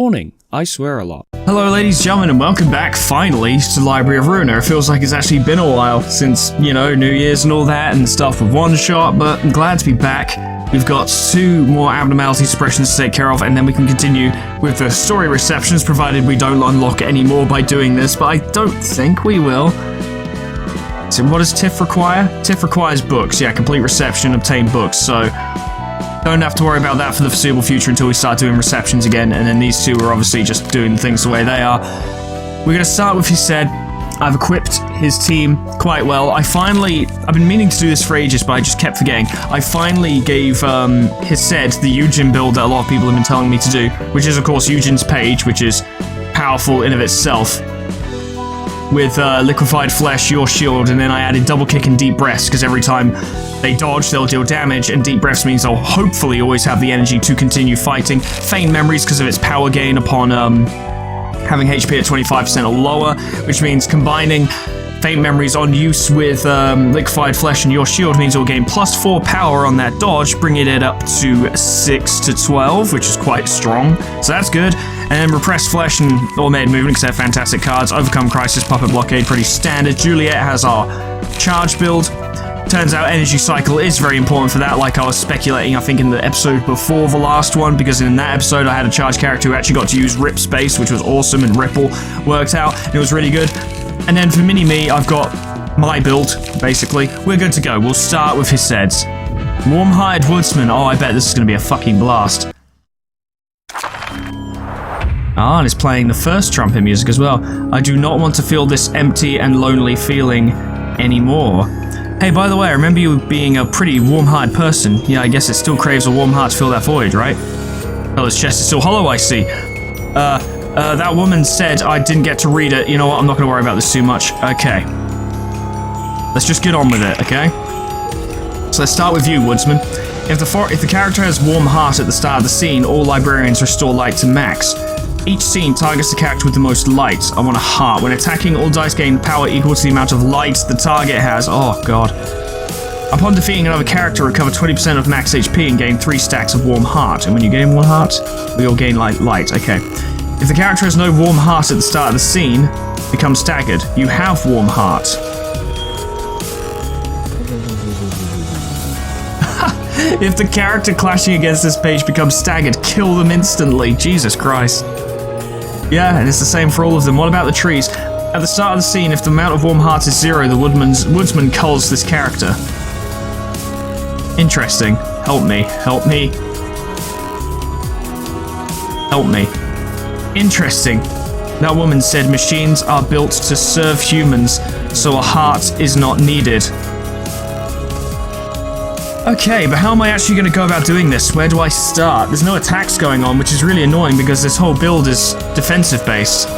Warning, I swear a lot. Hello ladies and gentlemen, and welcome back, finally, to the Library of Ruina. It feels like it's actually been a while since, you know, New Year's and all that and stuff with One Shot, but I'm glad to be back. We've got 2 more abnormality suppressions to take care of, and then we can continue with the story receptions, provided we don't unlock any more by doing this, but I don't think we will. So what does TIFF require? TIFF requires books, yeah, complete reception, obtain books, so don't have to worry about that for the foreseeable future until we start doing receptions again, and then these 2 are obviously just doing things the way they are. We're going to start with, he said, I've equipped his team quite well. I've been meaning to do this for ages, but I just kept forgetting. I finally gave his said the Eugen build that a lot of people have been telling me to do, which is of course Eugen's page, which is powerful in of itself. With liquefied flesh, your shield, and then I added double kick and deep breaths, because every time they dodge, they'll deal damage, and deep breaths means they'll hopefully always have the energy to continue fighting. Faint memories because of its power gain upon having HP at 25% or lower, which means combining faint memories on use with liquefied flesh and your shield means you'll gain +4 power on that dodge, bringing it up to 6 to 12, which is quite strong, so that's good. And then repressed flesh and automated movement, because they're fantastic cards. Overcome crisis, puppet blockade, pretty standard. Juliet has our charge build. Turns out energy cycle is very important for that, like I was speculating, I think, in the episode before the last one, because in that episode I had a charge character who actually got to use Rip Space, which was awesome, and Ripple worked out, and it was really good. And then for Mini-Me, I've got my build, basically. We're good to go. We'll start with his seds. Warm-Hired Woodsman. Oh, I bet this is going to be a fucking blast. Ah, and it's playing the first trumpet music as well. I do not want to feel this empty and lonely feeling anymore. Hey, by the way, I remember you being a pretty warm-hearted person. Yeah, I guess it still craves a warm heart to fill that void, right? Oh, his chest is still hollow, I see. That woman said I didn't get to read it. You know what, I'm not going to worry about this too much. Okay. Let's just get on with it, okay? So let's start with you, Woodsman. If the character has warm heart at the start of the scene, all librarians restore light to max. Each scene targets the character with the most light. I want a heart. When attacking, all dice gain power equal to the amount of light the target has. Oh, God. Upon defeating another character, recover 20% of max HP and gain 3 stacks of warm heart. And when you gain 1 heart, you'll gain light. Okay. If the character has no warm heart at the start of the scene, become staggered. You have warm heart. If the character clashing against this page becomes staggered, kill them instantly. Jesus Christ. Yeah, and it's the same for all of them. What about the trees? At the start of the scene, if the amount of warm hearts is 0, the woodsman culls this character. Interesting. Help me. Help me. Help me. Interesting. That woman said machines are built to serve humans, so a heart is not needed. Okay, but how am I actually going to go about doing this? Where do I start? There's no attacks going on, which is really annoying because this whole build is defensive based.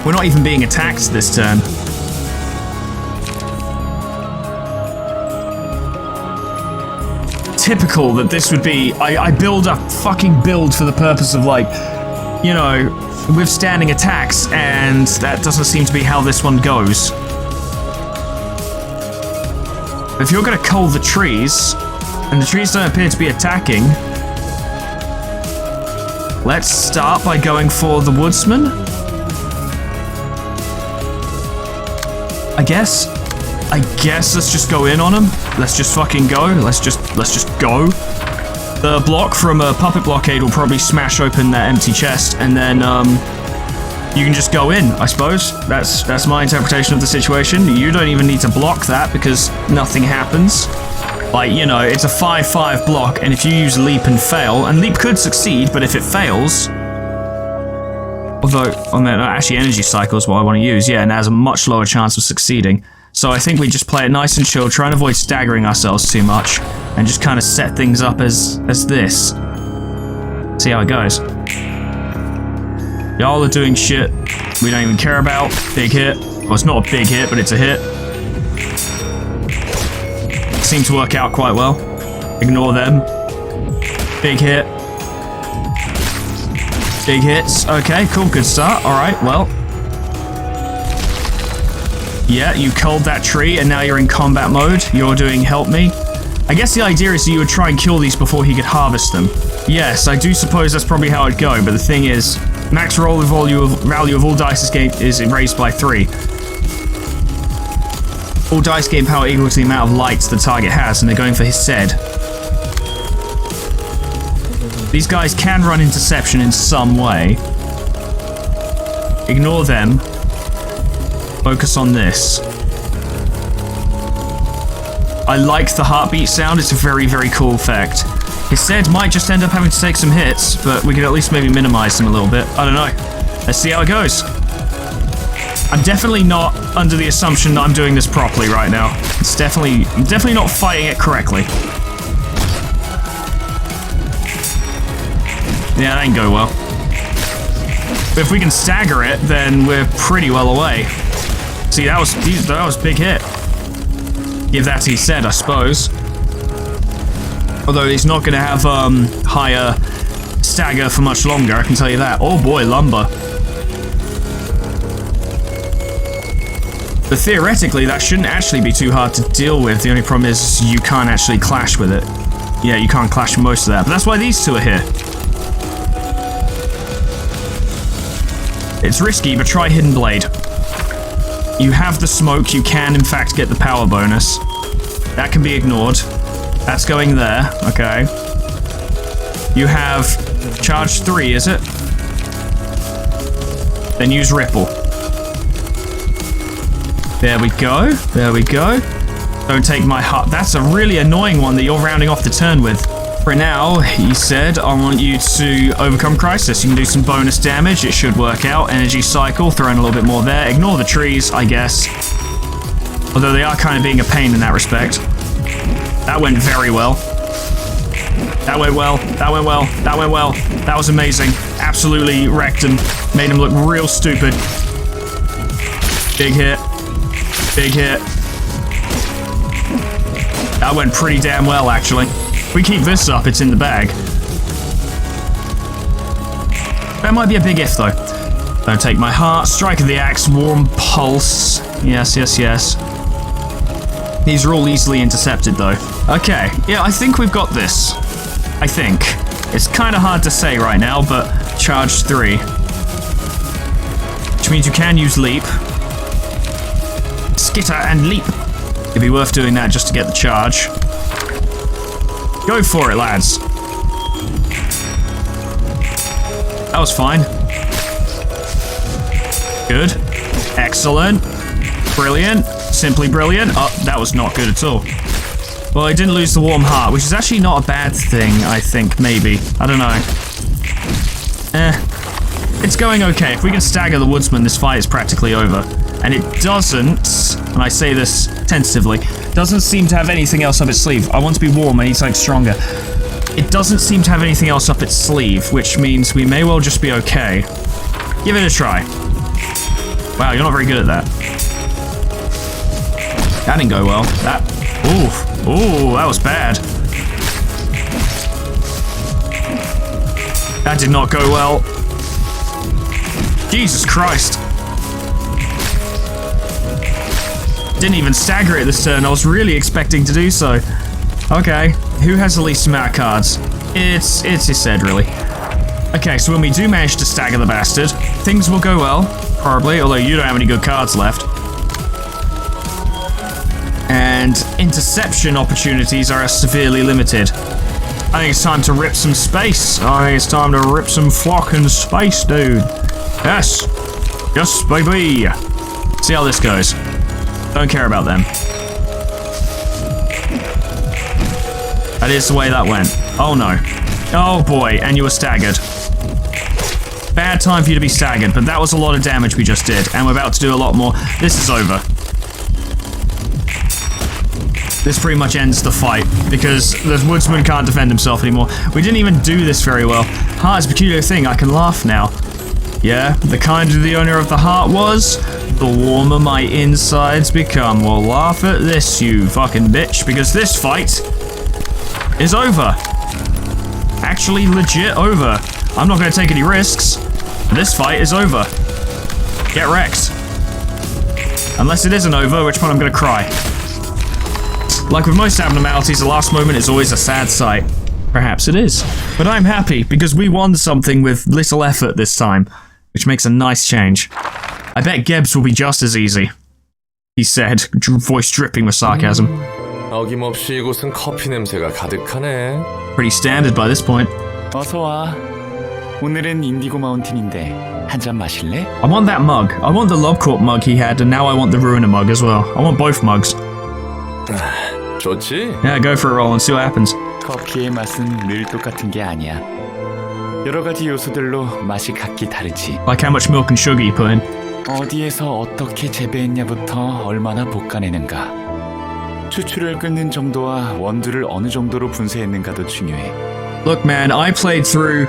We're not even being attacked this turn. Typical that this would be, I build a fucking build for the purpose of, like, you know, withstanding attacks, and that doesn't seem to be how this one goes. If you're going to cull the trees, and the trees don't appear to be attacking, let's start by going for the woodsman. I guess let's just go in on him. Let's just fucking go. Let's just go. The block from a puppet blockade will probably smash open that empty chest, and then you can just go in, I suppose. That's my interpretation of the situation. You don't even need to block that because nothing happens. Like, you know, it's a 5-5 block, and if you use leap and fail, and leap could succeed, but if it fails, although, actually energy cycle is what I want to use, yeah, and it has a much lower chance of succeeding. So I think we just play it nice and chill, try and avoid staggering ourselves too much, and just kind of set things up as this. See how it goes. Y'all are doing shit we don't even care about. Big hit. Well, it's not a big hit, but it's a hit. Seemed to work out quite well. Ignore them. Big hit. Big hits. Okay, cool, good start. Alright, well. Yeah, you culled that tree, and now you're in combat mode. You're doing help me. I guess the idea is that you would try and kill these before he could harvest them. Yes, I do suppose that's probably how it'd go, but the thing is, max roll value of all dice escape is raised by 3. All dice gain power equal to the amount of lights the target has, and they're going for his said. These guys can run interception in some way. Ignore them. Focus on this. I like the heartbeat sound, it's a very, very cool effect. His said might just end up having to take some hits, but we could at least maybe minimize them a little bit. I don't know. Let's see how it goes. I'm definitely not under the assumption that I'm doing this properly right now. I'm definitely not fighting it correctly. Yeah, that ain't go well. But if we can stagger it, then we're pretty well away. See, that was big hit. Give that to his said, I suppose. Although he's not going to have higher stagger for much longer, I can tell you that. Oh boy, lumber. But theoretically, that shouldn't actually be too hard to deal with. The only problem is you can't actually clash with it. Yeah, you can't clash most of that. But that's why these two are here. It's risky, but try Hidden Blade. You have the smoke, you can in fact get the power bonus. That can be ignored. That's going there, okay. You have charge 3, is it? Then use Ripple. There we go, there we go. Don't take my heart. That's a really annoying one that you're rounding off the turn with. For now, he said, I want you to overcome crisis. You can do some bonus damage, it should work out. Energy cycle, throw in a little bit more there. Ignore the trees, I guess. Although they are kind of being a pain in that respect. That went very well. That went well, that went well, that went well. That was amazing. Absolutely wrecked him. Made him look real stupid. Big hit. Big hit. That went pretty damn well, actually. If we keep this up, it's in the bag. That might be a big if, though. Don't take my heart. Strike of the axe. Warm pulse. Yes, yes, yes. These are all easily intercepted, though. Okay. Yeah, I think we've got this. I think. It's kind of hard to say right now, but charge 3. Which means you can use leap. Skitter and leap. It'd be worth doing that just to get the charge. Go for it, lads. That was fine. Good. Excellent. Brilliant. Simply brilliant. Oh, that was not good at all. Well, I didn't lose the warm heart, which is actually not a bad thing, I think, maybe. I don't know. It's going okay. If we can stagger the woodsman, this fight is practically over. And it doesn't, and I say this tentatively, doesn't seem to have anything else up its sleeve. I want to be warm, I need something stronger. It doesn't seem to have anything else up its sleeve, which means we may well just be okay. Give it a try. Wow, you're not very good at that. That didn't go well. That, ooh, that was bad. That did not go well. Jesus Christ. Didn't even stagger it this turn. I was really expecting to do so. Okay, who has the least amount of cards? It's his said, really. Okay, so when we do manage to stagger the bastard, things will go well, probably, although you don't have any good cards left. And interception opportunities are severely limited. I think it's time to rip some space. I think it's time to rip some fucking space, dude. Yes. Yes, baby. See how this goes. Don't care about them. That is the way that went. Oh no. Oh boy, and you were staggered. Bad time for you to be staggered, but that was a lot of damage we just did, and we're about to do a lot more. This is over. This pretty much ends the fight, because the woodsman can't defend himself anymore. We didn't even do this very well. Heart is a peculiar thing, I can laugh now. Yeah, the kinder the owner of the heart was, the warmer my insides become. Well, laugh at this, you fucking bitch, because this fight is over. Actually, legit over. I'm not going to take any risks. This fight is over. Get wrecked. Unless it isn't over, which point I'm going to cry. Like with most abnormalities, the last moment is always a sad sight. Perhaps it is. But I'm happy, because we won something with little effort this time, which makes a nice change. I bet Gebs will be just as easy, he said, voice dripping with sarcasm. 어김없이 이곳은 커피 냄새가 가득하네. Pretty standard by this point. 어서 와. 오늘은 인디고 마운틴인데 한 잔 마실래? I want that mug. I want the Lobcorp mug he had, and now I want the Ruina mug as well. I want both mugs. 좋지? Yeah, go for a roll and see what happens. 커피의 맛은 늘 똑같은 게 아니야. 여러 가지 요소들로 맛이 각기 다르지. Like how much milk and sugar you put in. 어디에서 어떻게 재배했냐부터 얼마나 볶아내는가. 추출을 끊는 정도와 원두를 어느 정도로 분쇄했는가도 중요해. Look, man, I played through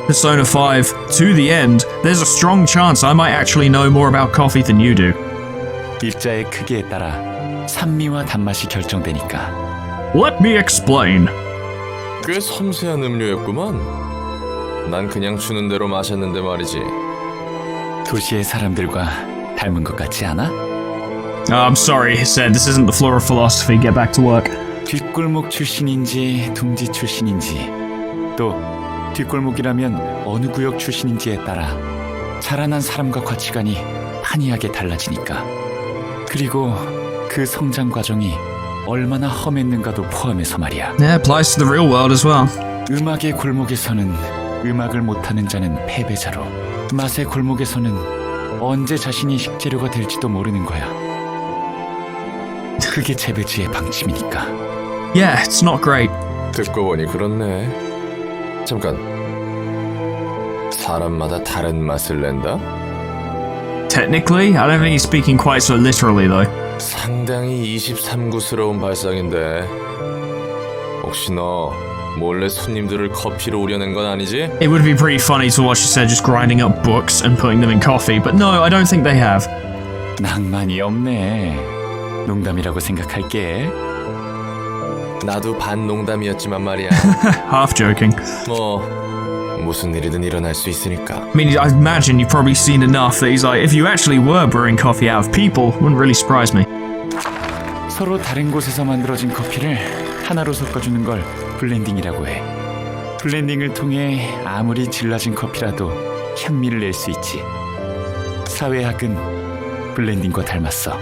Persona 5 to the end. There's a strong chance I might actually know more about coffee than you do. 입자의 크기에 따라 산미와 단맛이 결정되니까. Let me explain. 꽤 섬세한 음료였구만. 난 그냥 주는 대로 마셨는데 말이지. 도시의 사람들과 닮은 것 같지 않아? I'm sorry, he said. This isn't the floor of philosophy. Get back to work. 뒷골목 출신인지 둥지 출신인지 또 뒷골목이라면 어느 구역 출신인지에 따라 자라난 사람과 가치관이 판이하게 달라지니까. 그리고 그 성장 과정이 얼마나 험했는가도 포함해서 말이야. Yeah, applies to the real world as well. 음악의 골목에서는 음악을 못하는 자는 패배자로, 맛의 골목에서는 언제 자신이 식재료가 될지도 모르는 거야. 그게 재배지의 방침이니까. Yeah, it's not great. 듣고 보니 그렇네. 잠깐. 사람마다 다른 맛을 낸다? Technically, I don't think he's speaking quite so literally, though. 상당히 23구스러운 발상인데. 혹시 너 몰래 손님들을 커피로 우려낸 건 아니지? It would be pretty funny to watch you just grinding up books and putting them in coffee, but no, I don't think they have. 낭만이 없네. 농담이라고 생각할게. 나도 반 농담이었지만 말이야. Half joking. 뭐 무슨 일이든 일어날 수 있으니까. I mean, I imagine you've probably seen enough that he's like, if you actually were brewing coffee out of people, wouldn't really surprise me. 서로 다른 곳에서 만들어진 커피를 하나로 섞어주는 걸 블렌딩이라고 해. 블렌딩을 통해 아무리 질 낮은 커피라도 향미를 낼 수 있지. 사회학은 블렌딩과 닮았어.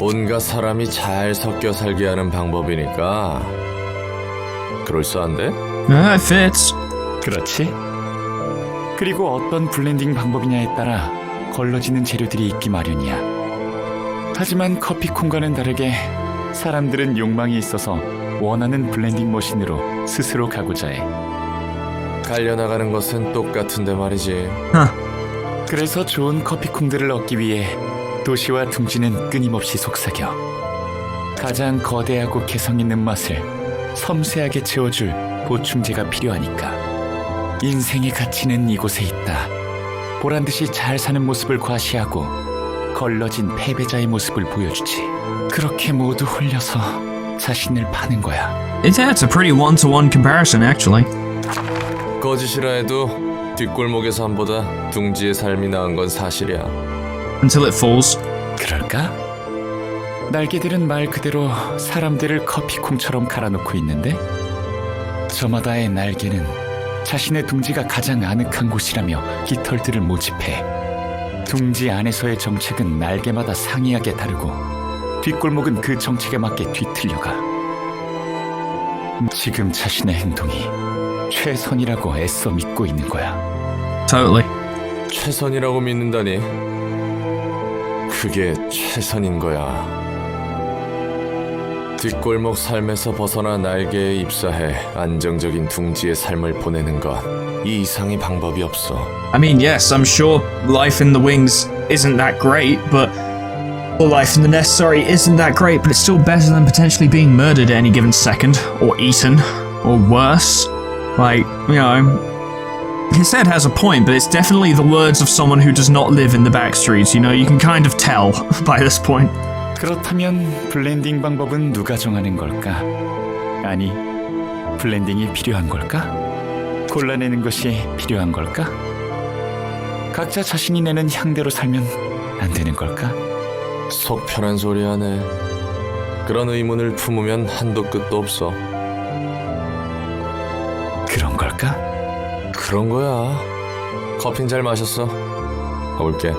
온갖 사람이 잘 섞여 살게 하는 방법이니까 그럴싸한데? It fits. 그렇지? 그리고 어떤 블렌딩 방법이냐에 따라 걸러지는 재료들이 있기 마련이야. 하지만 커피콩과는 다르게 사람들은 욕망이 있어서 원하는 블렌딩 머신으로 스스로 가고자 해. 갈려나가는 것은 똑같은데 말이지. 그래서 좋은 커피콩들을 얻기 위해 도시와 둥지는 끊임없이 속삭여. 가장 거대하고 개성 있는 맛을 섬세하게 채워줄 보충제가 필요하니까. 인생의 가치는 이곳에 있다. 보란듯이 잘 사는 모습을 과시하고 걸러진 패배자의 모습을 보여주지. 그렇게 모두 홀려서 자신을 파는 거야. It's a pretty one-to-one comparison, actually. 거짓이라 해도 뒷골목의 삶보다 둥지의 삶이 나은 건 사실이야. Until it falls. 그럴까? 날개들은 말 그대로 사람들을 커피콩처럼 갈아놓고 있는데 저마다의 날개는 자신의 둥지가 가장 아늑한 곳이라며 깃털들을 모집해. 둥지 안에서의 정책은 날개마다 상이하게 다르고 뒷골목은 그 정책에 맞게 뒤틀려가. 지금 자신의 행동이 최선이라고 애써 믿고 있는 거야. Totally. 최선이라고 믿는다니. 그게 최선인 거야. 뒷골목 삶에서 벗어나 날개에 입사해 안정적인 둥지의 삶을 보내는 것, 이 이상의 방법이 없어. I mean, yes, I'm sure life in the wings isn't that great, but or life in the necessary isn't that great, but it's still better than potentially being murdered at any given second, or eaten, or worse. Like, you know, his head has a point, but it's definitely the words of someone who does not live in the back streets, you know, you can kind of tell by this point. 그렇다면 블렌딩 방법은 누가 정하는 걸까? 아니, 블렌딩이 필요한 걸까? 골라내는 것이 필요한 걸까? 각자 자신이 내는 향대로 살면 안 되는 걸까? 속 편한 소리 하네. 그런 의문을 품으면 한도 끝도 없어. 않을까? 그런 거야. 커피는 잘 마셨어. 가볼게.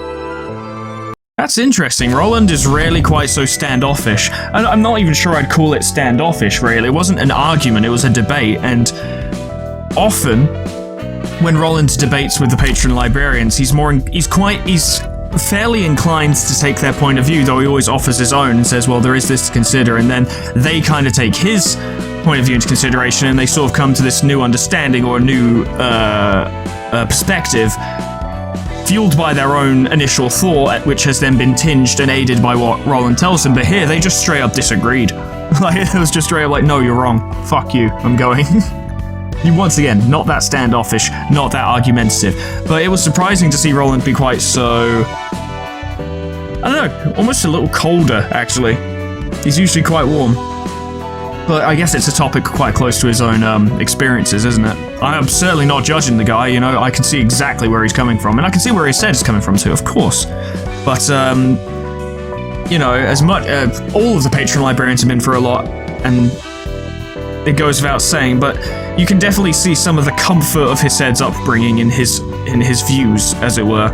That's interesting. Roland is rarely quite so standoffish. And I'm not even sure I'd call it standoffish, really. It wasn't an argument, it was a debate. And often, when Roland debates with the patron librarians, he's fairly inclined to take their point of view, though he always offers his own and says, well, there is this to consider. And then they kind of take his point of view into consideration, and they sort of come to this new understanding or new perspective, fueled by their own initial thought, which has then been tinged and aided by what Roland tells them. But here, they just straight up disagreed. Like, it was just straight up like, no, you're wrong. Fuck you, I'm going. Once again, not that standoffish, not that argumentative. But it was surprising to see Roland be quite so... I don't know, almost a little colder, actually. He's usually quite warm. But I guess it's a topic quite close to his own experiences, isn't it? I'm certainly not judging the guy, you know, I can see exactly where he's coming from, and I can see where his head is coming from too, of course. But, you know, as much, all of the patron librarians have been through a lot, and it goes without saying, but you can definitely see some of the comfort of his head's upbringing in his views, as it were.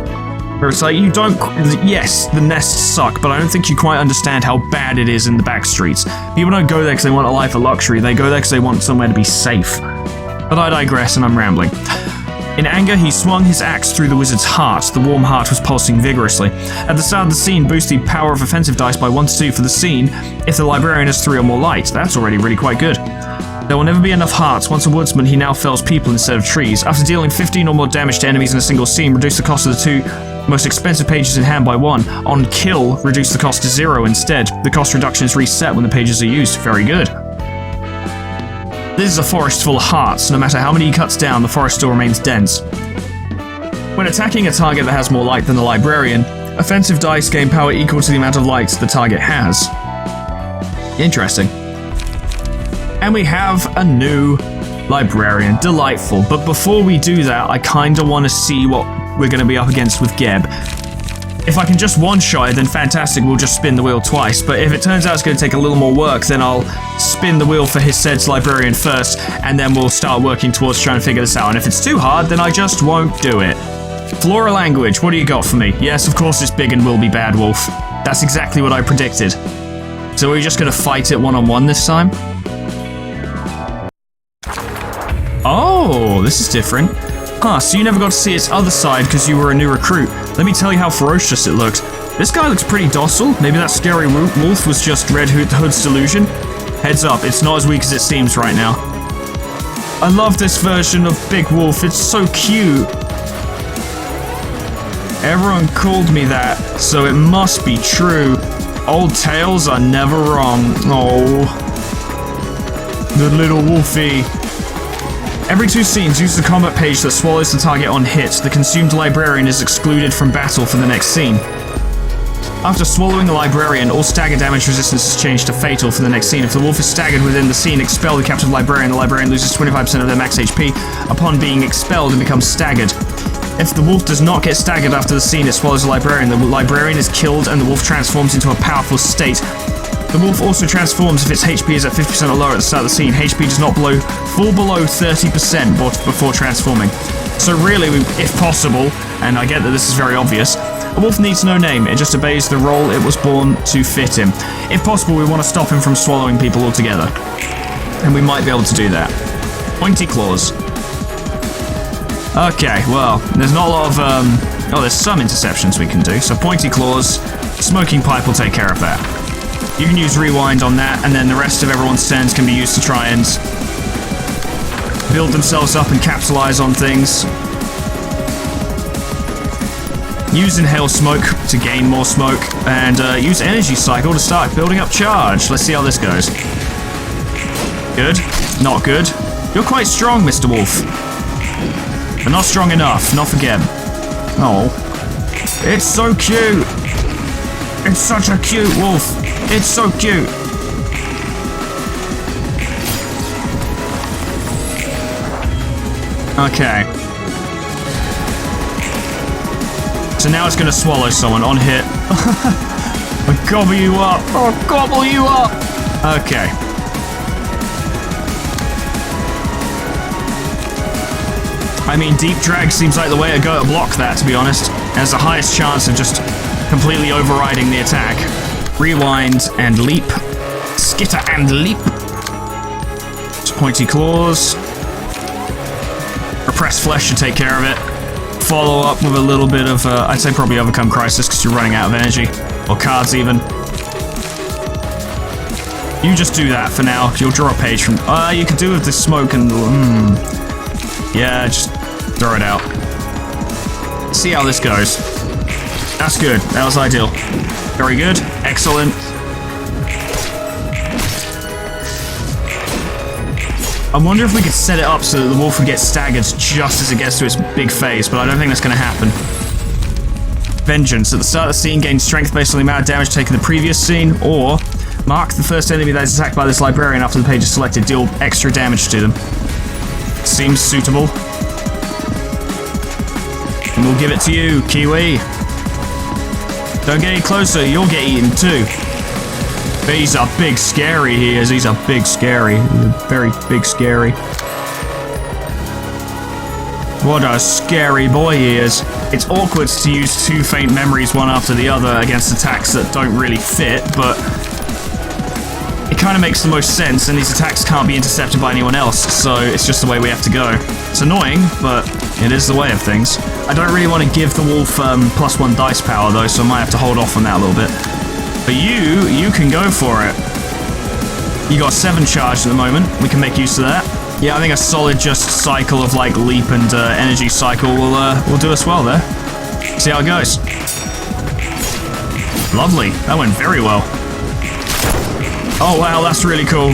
Where it's like, you don't... Yes, the nests suck, but I don't think you quite understand how bad it is in the back streets. People don't go there because they want a life of luxury, they go there because they want somewhere to be safe. But I digress, and I'm rambling. In anger, he swung his axe through the wizard's heart. The warm heart was pulsing vigorously. At the start of the scene, boost the power of offensive dice by 1 to 2 for the scene if the librarian has 3 or more light. That's already really quite good. There will never be enough hearts. Once a woodsman, he now fells people instead of trees. After dealing 15 or more damage to enemies in a single scene, reduce the cost of the 2 most expensive pages in hand by 1. On kill, reduce the cost to 0 instead. The cost reduction is reset when the pages are used. Very good. This is a forest full of hearts. No matter how many he cuts down, the forest still remains dense. When attacking a target that has more light than the librarian, offensive dice gain power equal to the amount of light the target has. Interesting. And we have a new librarian. Delightful. But before we do that, I kinda want to see what we're going to be up against with Geb. If I can just one-shot it, then fantastic, we'll just spin the wheel twice. But if it turns out it's going to take a little more work, then I'll spin the wheel for Hised's librarian first, and then we'll start working towards trying to figure this out. And if it's too hard, then I just won't do it. Flora language, what do you got for me? Yes, of course it's big and will be bad, Wolf. That's exactly what I predicted. So are we just going to fight it one-on-one this time? Oh, this is different. Huh, so you never got to see its other side because you were a new recruit. Let me tell you how ferocious it looked. This guy looks pretty docile. Maybe that scary wolf was just Red Hood's delusion. Heads up, it's not as weak as it seems right now. I love this version of Big Wolf, it's so cute. Everyone called me that, so it must be true. Old tales are never wrong. Oh, the little wolfie. Every 2 scenes, use the combat page that swallows the target on hit. The consumed librarian is excluded from battle for the next scene. After swallowing the librarian, all stagger damage resistance is changed to fatal for the next scene. If the wolf is staggered within the scene, expel the captive librarian. The librarian loses 25% of their max HP upon being expelled and becomes staggered. If the wolf does not get staggered after the scene, it swallows the librarian. The librarian is killed and the wolf transforms into a powerful state. The wolf also transforms if its HP is at 50% or lower at the start of the scene. HP does not fall below 30% before transforming. So really, if possible, and I get that this is very obvious, a wolf needs no name, it just obeys the role it was born to fit him. If possible, we want to stop him from swallowing people altogether. And we might be able to do that. Pointy claws. Okay, well, there's not a lot of, there's some interceptions we can do. So pointy claws, smoking pipe will take care of that. You can use rewind on that, and then the rest of everyone's turns can be used to try and build themselves up and capitalize on things. Use inhale smoke to gain more smoke, and use energy cycle to start building up charge. Let's see how this goes. Good. Not good. You're quite strong, Mr. Wolf. But not strong enough. Not for Geb. Oh. It's so cute. It's such a cute wolf. It's so cute. Okay. So now it's going to swallow someone on hit. I'll gobble you up. I'll gobble you up. Okay. I mean, deep drag seems like the way to go to block that, to be honest. It has the highest chance of just completely overriding the attack. Rewind and leap. Skitter and leap. Pointy claws. Repressed flesh should take care of it. Follow up with a little bit of, I'd say probably overcome crisis because you're running out of energy. Or cards even. You just do that for now. You'll draw a page from, you could do with the smoke and, yeah, just throw it out. See how this goes. That's good. That was ideal. Very good. Excellent. I wonder if we could set it up so that the wolf would get staggered just as it gets to its big phase, but I don't think that's going to happen. Vengeance. At the start of the scene, gain strength based on the amount of damage taken in the previous scene, or mark the first enemy that is attacked by this librarian after the page is selected. Deal extra damage to them. Seems suitable. And we'll give it to you, Kiwi. Don't get any closer, you'll get eaten too. He's a big scary, he is. He's a big scary. He's a very big scary. What a scary boy he is. It's awkward to use two faint memories one after the other against attacks that don't really fit, but it kind of makes the most sense, and these attacks can't be intercepted by anyone else, so it's just the way we have to go. It's annoying, but it is the way of things. I don't really want to give the wolf +1 dice power though, so I might have to hold off on that a little bit. But you can go for it. You got 7 charged at the moment. We can make use of that. Yeah, I think a solid just cycle of like leap and energy cycle will do us well there. See how it goes. Lovely. That went very well. Oh wow, that's really cool.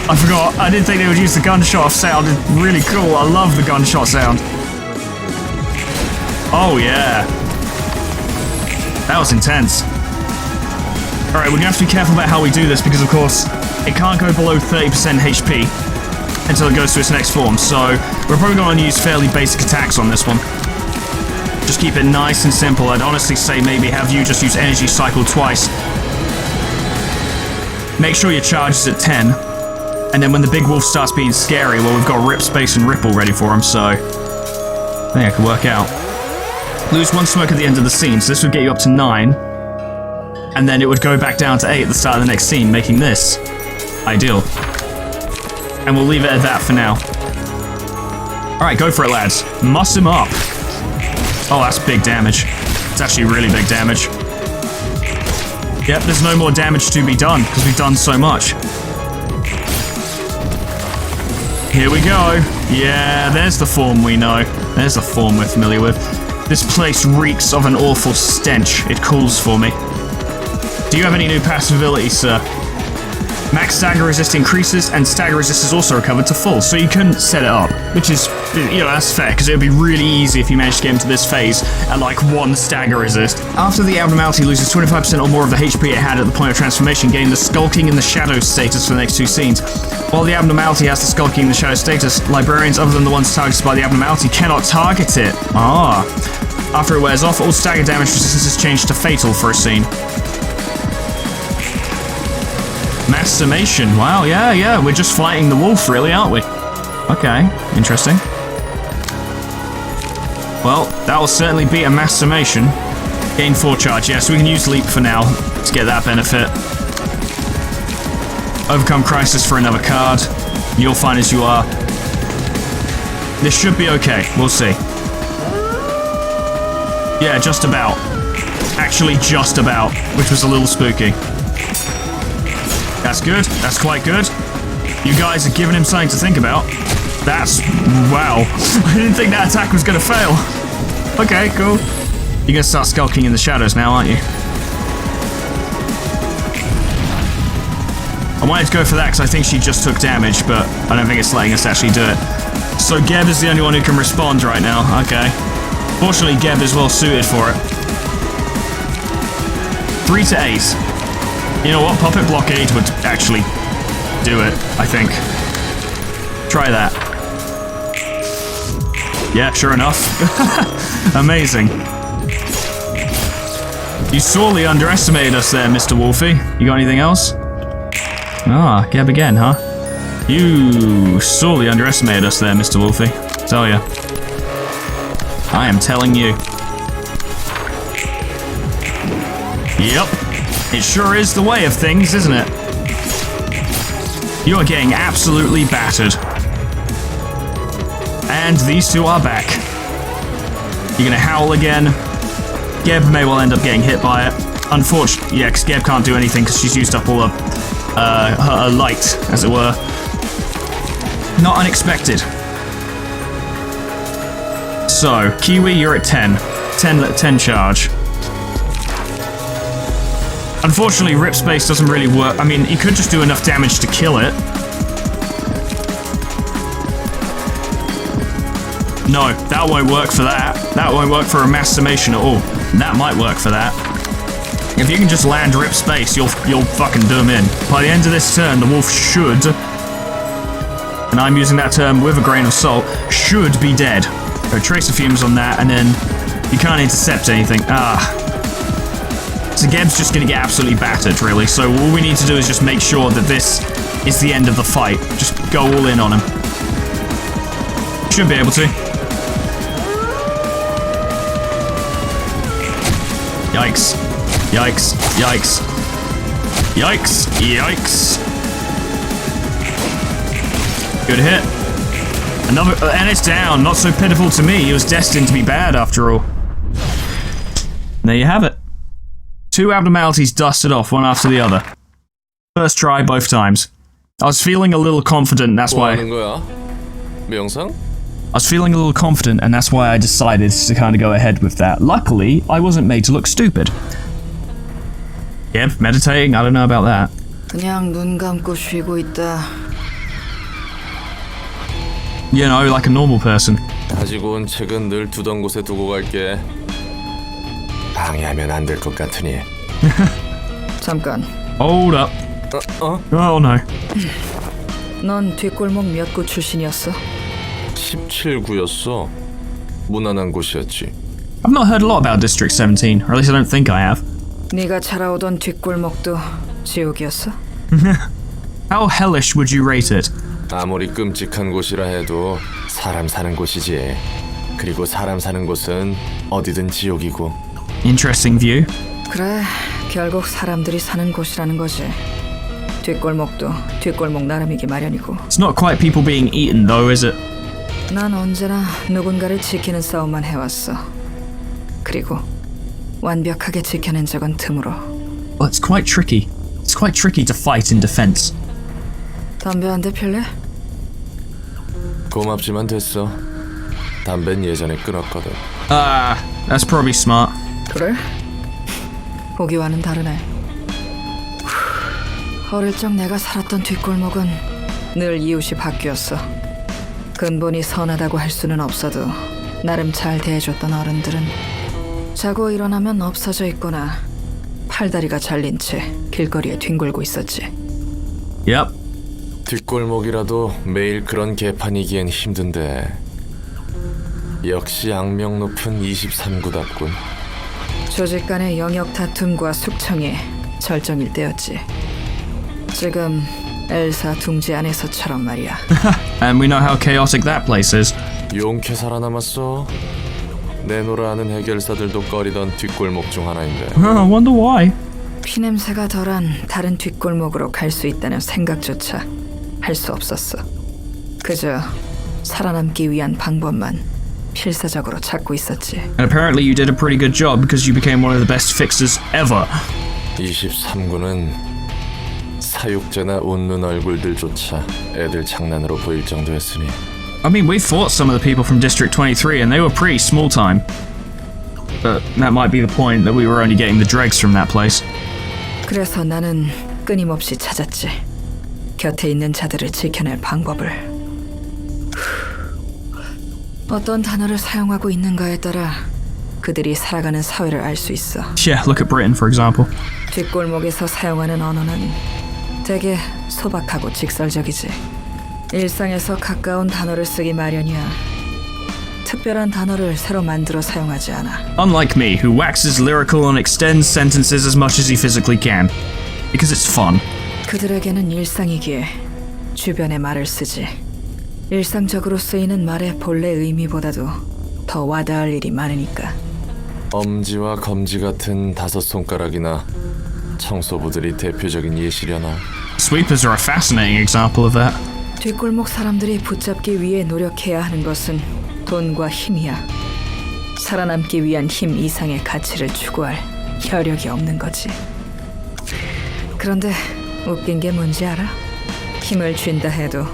I forgot. I didn't think they would use the gunshot sound. It's really cool. I love the gunshot sound. Oh yeah. That was intense. Alright, we're going to have to be careful about how we do this because, of course, it can't go below 30% HP until it goes to its next form, so we're probably going to use fairly basic attacks on this one. Just keep it nice and simple. I'd honestly say maybe have you just use energy cycle twice. Make sure your charge is at 10, and then when the big wolf starts being scary, well, we've got Rip, Space, and Ripple ready for him, so I think I can work out. Lose 1 smoke at the end of the scene, so this would get you up to 9. And then it would go back down to 8 at the start of the next scene, making this ideal. And we'll leave it at that for now. Alright, go for it, lads. Muss him up. Oh, that's big damage. It's actually really big damage. Yep, there's no more damage to be done, because we've done so much. Here we go. Yeah, there's the form we know. There's the form we're familiar with. This place reeks of an awful stench. It calls for me. Do you have any new passive abilities, sir? Max stagger resist increases, and stagger resist is also recovered to full, so you can set it up, which is, you know, that's fair, because it would be really easy if you managed to get into this phase at like 1 stagger resist. After the abnormality loses 25% or more of the HP it had at the point of transformation, gain the Skulking in the Shadows status for the next 2 scenes. While the abnormality has the Skulking in the Shadows status, librarians other than the ones targeted by the abnormality cannot target it. Ah. After it wears off, all stagger damage resistance is changed to fatal for a scene. Mass summation. Wow, yeah, we're just fighting the wolf, really, aren't we? Okay, interesting. Well, that will certainly be a mass summation. Gain 4 charge, yeah, so we can use leap for now to get that benefit. Overcome crisis for another card. You'll find as you are. This should be okay, we'll see. Yeah, just about. Actually, just about, which was a little spooky. That's good. That's quite good. You guys are giving him something to think about. That's... wow. I didn't think that attack was going to fail. Okay, cool. You're going to start skulking in the shadows now, aren't you? I wanted to go for that because I think she just took damage, but I don't think it's letting us actually do it. So Geb is the only one who can respond right now. Okay. Fortunately, Geb is well suited for it. 3 to 8. You know what? Puppet Blockade would actually do it, I think. Try that. Yeah, sure enough. Amazing. You sorely underestimated us there, Mr. Wolfie. You got anything else? Ah, Geb again, huh? You sorely underestimated us there, Mr. Wolfie. Tell ya. I am telling you. Yep. It sure is the way of things, isn't it? You are getting absolutely battered. And these two are back. You're gonna howl again. Geb may well end up getting hit by it. Unfortunately, yeah, because Geb can't do anything because she's used up all her light, as it were. Not unexpected. So, Kiwi, you're at 10. 10 charge. Unfortunately, Rip Space doesn't really work. I mean, he could just do enough damage to kill it. No, that won't work for that. That won't work for a mass summation at all. That might work for that. If you can just land Rip Space, you'll fucking do him in. By the end of this turn, the wolf should, and I'm using that term with a grain of salt, should be dead. Go tracer fumes on that, and then you can't intercept anything. So Geb's just gonna get absolutely battered, really. So all we need to do is just make sure that this is the end of the fight. Just go all in on him. Should be able to. Yikes. Yikes. Yikes. Yikes. Yikes. Good hit. Another, and it's down. Not so pitiful to me. He was destined to be bad after all. There you have it. 2 abnormalities dusted off one after the other. First try, both times. I was feeling a little confident, that's 뭐 why... 하는 거야? 명상? I was feeling a little confident, and that's why I decided to kind of go ahead with that. Luckily, I wasn't made to look stupid. Yep, meditating, I don't know about that. 그냥 눈 감고 쉬고 있다. You know, like a normal person. 가지고 온 책은 늘 두던 곳에 두고 갈게. 방해하면 안 될 것 같으니. 잠깐. Hold up. Oh no. 넌 뒷골목 몇 구 출신이었어? 17구였어. 무난한 곳이었지. I've not heard a lot about District 17, or at least I don't think I have. 네가 자라오던 뒷골목도 지옥이었어? How hellish would you rate it? 아무리 끔찍한 곳이라 해도 사람 사는 곳이지. 그리고 사람 사는 곳은 어디든 지옥이고. Interesting view. 그래, 결국 사람들이 사는 곳이라는 거지. 뒷골목도 뒷골목 나름이기 마련이고. It's not quite people being eaten though, is it? 난 언제나 누군가를 지키는 싸움만 해왔어. 그리고 완벽하게 지켜낸 적은 드물어. Well, it's quite tricky. It's quite tricky to fight in defense. 담배 한 대 필래? 고맙지만 됐어. 담배는 예전에 끊었거든. That's probably smart. 그래? 보기와는 다르네. 어릴 적 내가 살았던 뒷골목은 늘 이웃이 바뀌었어. 근본이 선하다고 할 수는 없어도 나름 잘 대해줬던 어른들은 자고 일어나면 없어져 있거나 팔다리가 잘린 채 길거리에 뒹굴고 있었지. Yep. 뒷골목이라도 매일 그런 개판이기엔 힘든데 역시 악명 높은 23구답군. 조직 간의 영역 다툼과 숙청이 절정일 때였지. 지금 엘사 둥지 안에서처럼 말이야. And we know how chaotic that place is. 용케 살아남았어. 내노라 하는 해결사들도 꺼리던 뒷골목 중 하나인데. I wonder why. 피냄새가 덜한 다른 뒷골목으로 갈 수 있다는 생각조차 할 수 없었어. 그저 살아남기 위한 방법만 필사적으로 찾고 있었지. And apparently you did a pretty good job because you became one of the best fixers ever. 23구는 사육제나 웃는 얼굴들조차 애들 장난으로 보일 정도였으니. I mean, we fought some of the people from District 23 and they were pretty small time. But that might be the point that we were only getting the dregs from that place. 그래서 나는 끊임없이 찾았지. 곁에 있는 자들을 지켜낼 방법을. 어떤 단어를 사용하고 있는가에 따라 그들이 살아가는 사회를 알 수 있어. Yeah, look at Britain, for example. 뒷골목에서 사용하는 언어는 되게 소박하고 직설적이지. 일상에서 가까운 단어를 쓰기 마련이야. 특별한 단어를 새로 만들어 사용하지 않아. Unlike me, who waxes lyrical and extends sentences as much as he physically can. Because it's fun. 그들에게는 일상이기에 주변의 말을 쓰지. 일상적으로 쓰이는 말의 본래 의미보다도 더 와닿을 일이 많으니까. 엄지와 검지 같은 5손가락이나 청소부들이 대표적인 예시려나. Sweepers are a fascinating example of that. 뒷골목 사람들이 붙잡기 위해 노력해야 하는 것은 돈과 힘이야. 살아남기 위한 힘 이상의 가치를 추구할 혈력이 없는 거지. 그런데 웃긴 게 뭔지 알아? 힘을 쥔다 해도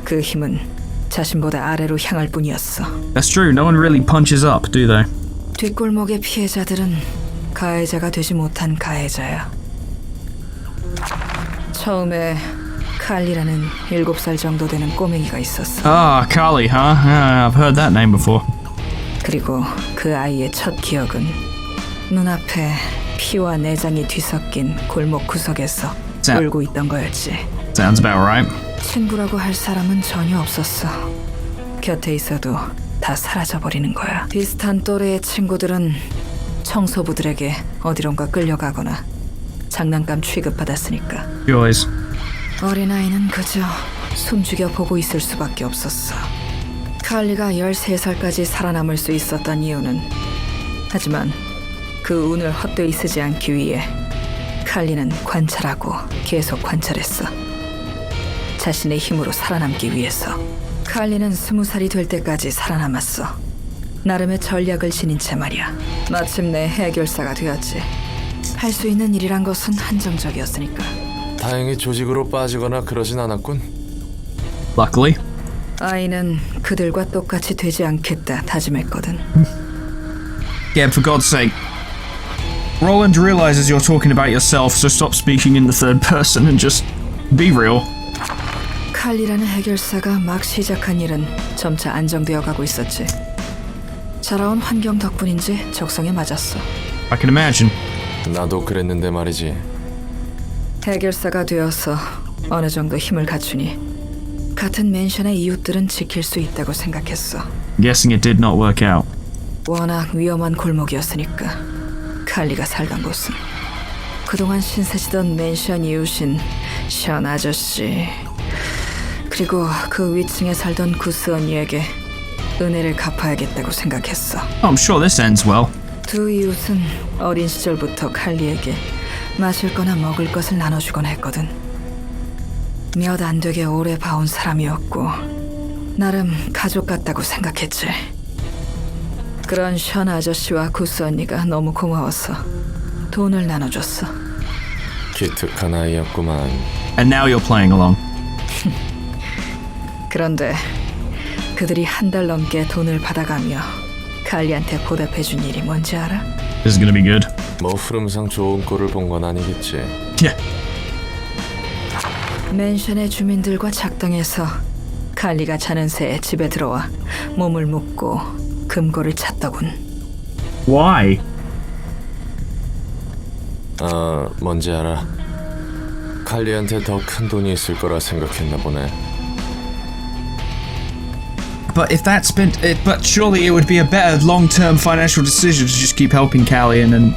그 힘은 자신보다 아래로 향할 뿐이었어. That's true. No one really punches up, do they? 뒷골목의 피해자들은 가해자가 되지 못한 가해자야. 처음에 칼리라는 7살 정도 되는 꼬맹이가 있었어. Ah, Carly, huh? I've heard that name before. 그리고 그 아이의 첫 기억은 눈앞에 피와 내장이 뒤섞인 골목 구석에서 자. 울고 있던 거였지. Sounds about right. 친구라고 할 사람은 전혀 없었어. 곁에 있어도 다 사라져버리는 거야. 비슷한 또래의 친구들은 청소부들에게 어디론가 끌려가거나 장난감 취급받았으니까. Joys. 어린아이는 그저 숨죽여 보고 있을 수밖에 없었어. 칼리가 13살까지 살아남을 수 있었던 이유는, 하지만 그 운을 헛되이 쓰지 않기 위해 칼리는 관찰하고 계속 관찰했어. 자신의 힘으로 살아남기 위해서. 칼리는 20살이 될 때까지 살아남았어. 나름의 전략을 지닌 채 말이야. 마침내 해결사가 되었지. 할 수 있는 일이란 것은 한정적이었으니까. 다행히 조직으로 빠지거나 그러진 않았군. Luckily. 아이는 그들과 똑같이 되지 않겠다 다짐했거든. Yeah, for God's sake. Roland realizes you're talking about yourself, so stop speaking in the third person and just be real. 칼리라는 해결사가 막 시작한 일은 점차 안정되어 가고 있었지. 자라온 환경 덕분인지 적성에 맞았어. I can imagine. 나도 그랬는데 말이지. 해결사가 되어서 어느 정도 힘을 갖추니 같은 맨션의 이웃들은 지킬 수 있다고 생각했어. Guessing it did not work out. 워낙 위험한 골목이었으니까. 칼리가 살던 곳은 그동안 신세지던 맨션 이웃인 션 아저씨, 그리고 그 위층에 살던 구스 언니에게 은혜를 갚아야겠다고 생각했어. Oh, I'm sure this ends well. 두 이웃은 어린 시절부터 칼리에게 마실 거나 먹을 것을 나눠주곤 했거든. 몇 안 되게 오래 봐온 사람이었고 나름 가족 같다고 생각했지. 그런 션 아저씨와 구스 언니가 너무 고마워서 돈을 나눠줬어. 기특한 아이였구만. And now you're playing along. 그런데 그들이 한 달 넘게 돈을 받아가며 칼리한테 보답해준 일이 뭔지 알아? This is gonna be good. 뭐 흐름상 좋은 꼴을 본 건 아니겠지. Yeah. 맨션의 주민들과 작당해서 칼리가 자는 새에 집에 들어와 몸을 묶고 금고를 찾더군. Why? 뭔지 알아. 칼리한테 더 큰 돈이 있을 거라 생각했나 보네. But if that's been... but surely it would be a better long-term financial decision to just keep helping Callie and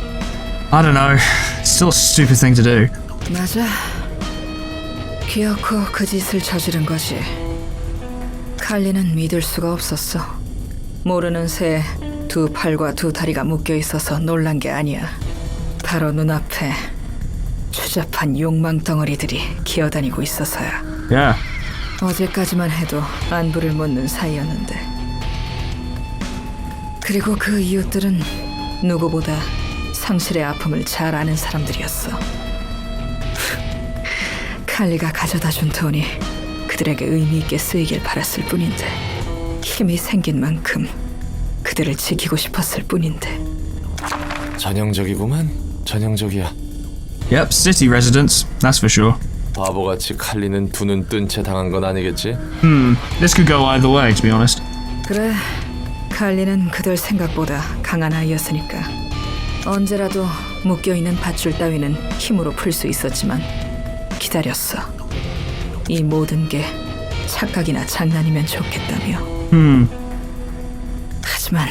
I don't know. It's still a stupid thing to do. 맞아. 기어코 그 짓을 저지른 거지. 칼리는 믿을 수가 없었어. 모르는 새에 두 팔과 두 다리가 묶여 있어서 놀란 게 아니야. 바로 눈앞에 추잡한 욕망 덩어리들이 기어다니고 있어서야. Yeah. 어제까지만 해도 안부를 묻는 사이였는데. 그리고 그 이웃들은 누구보다 상실의 아픔을 잘 아는 사람들이었어. 칼리가 가져다준 돈이 그들에게 의미 있게 쓰이길 바랐을 뿐인데, 힘이 생긴 만큼 그들을 지키고 싶었을 뿐인데. 전형적이구만. 전형적이야. Yep, city residents, that's for sure. 바보같이 칼리는 두 눈 뜬 채 당한 건 아니겠지? This could go either way, to be honest. 그래, 칼리는 그들 생각보다 강한 아이였으니까 언제라도 묶여있는 밧줄 따위는 힘으로 풀 수 있었지만 기다렸어. 이 모든 게 착각이나 장난이면 좋겠다며. 하지만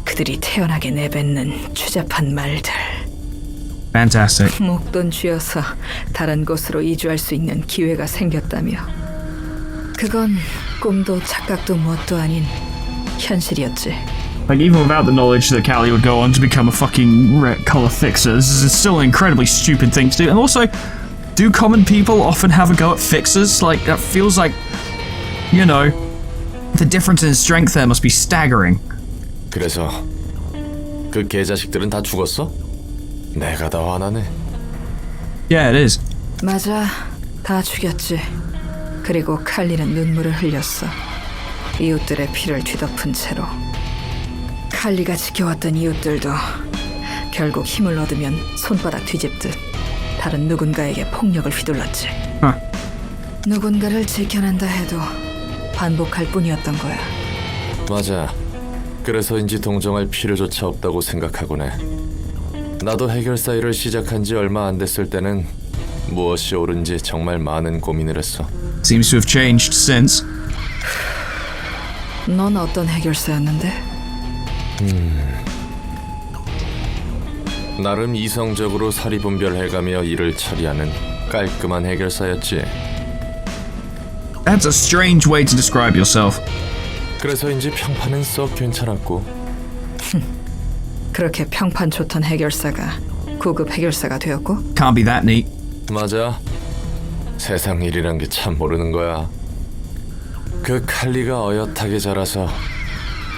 그들이 태연하게 내뱉는 추잡한 말들, Fantastic. 목돈 쥐어서 다른 곳으로 이주할 수 있는 기회가 생겼다며. 그건 꿈도 착각도 뭣도 아닌 현실이었지. Like, even without the knowledge that Callie would go on to become a fucking color fixer, this is still an incredibly stupid thing to do. And also, do common people often have a go at fixers? Like, that feels like, you know, the difference in strength there must be staggering. 그래서 그 개자식들은 다 죽었어? 내가 다 화나네. Yeah, it is. 맞아, 다 죽였지. 그리고 칼리는 눈물을 흘렸어. 이웃들의 피를 뒤덮은 채로. 칼리가 지켜왔던 이웃들도 결국 힘을 얻으면 손바닥 뒤집듯 다른 누군가에게 폭력을 휘둘렀지. 누군가를 지켜낸다 해도 반복할 뿐이었던 거야. 맞아. 그래서인지 동정할 필요조차 없다고 생각하곤 해. 나도 해결사 일을 시작한 지 얼마 안 됐을 때는 무엇이 옳은지 정말 많은 고민을 했어. Seems to have changed since. 넌 어떤 해결사였는데? 나름 이성적으로 사리분별해가며 일을 처리하는 깔끔한 해결사였지. That's a strange way to describe yourself. 그래서인지 평판은 썩 괜찮았고. 그렇게 평판 좋던 해결사가 구급 해결사가 되었고? Can't be that neat. 맞아. 세상 일이란 게 참 모르는 거야. 그 칼리가 어엿하게 자라서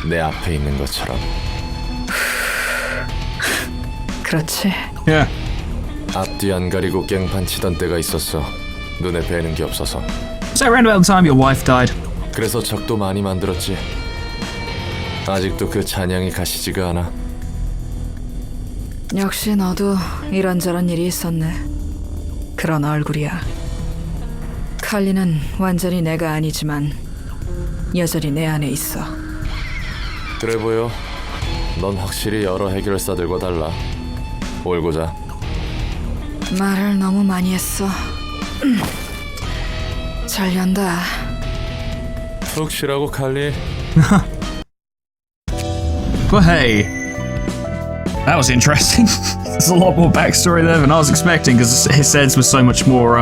내 앞에 있는 것처럼. 그렇지. Yeah. 앞뒤 안 가리고 깽판 치던 때가 있었어. 눈에 뵈는 게 없어서. So around about the time your wife died. 그래서 적도 많이 만들었지. 아직도 그 잔향이 가시지가 않아. 역시 너도 이런저런 일이 있었네. 그런 얼굴이야. 칼리는 완전히 내가 아니지만 여전히 내 안에 있어. 그래 보여. 넌 확실히 여러 해결사들과 달라. 올고자. 말을 너무 많이 했어. 잘 연다. 푹 쉬라고 칼리. But hey, that was interesting. There's a lot more backstory there than I was expecting, because his heads were so much more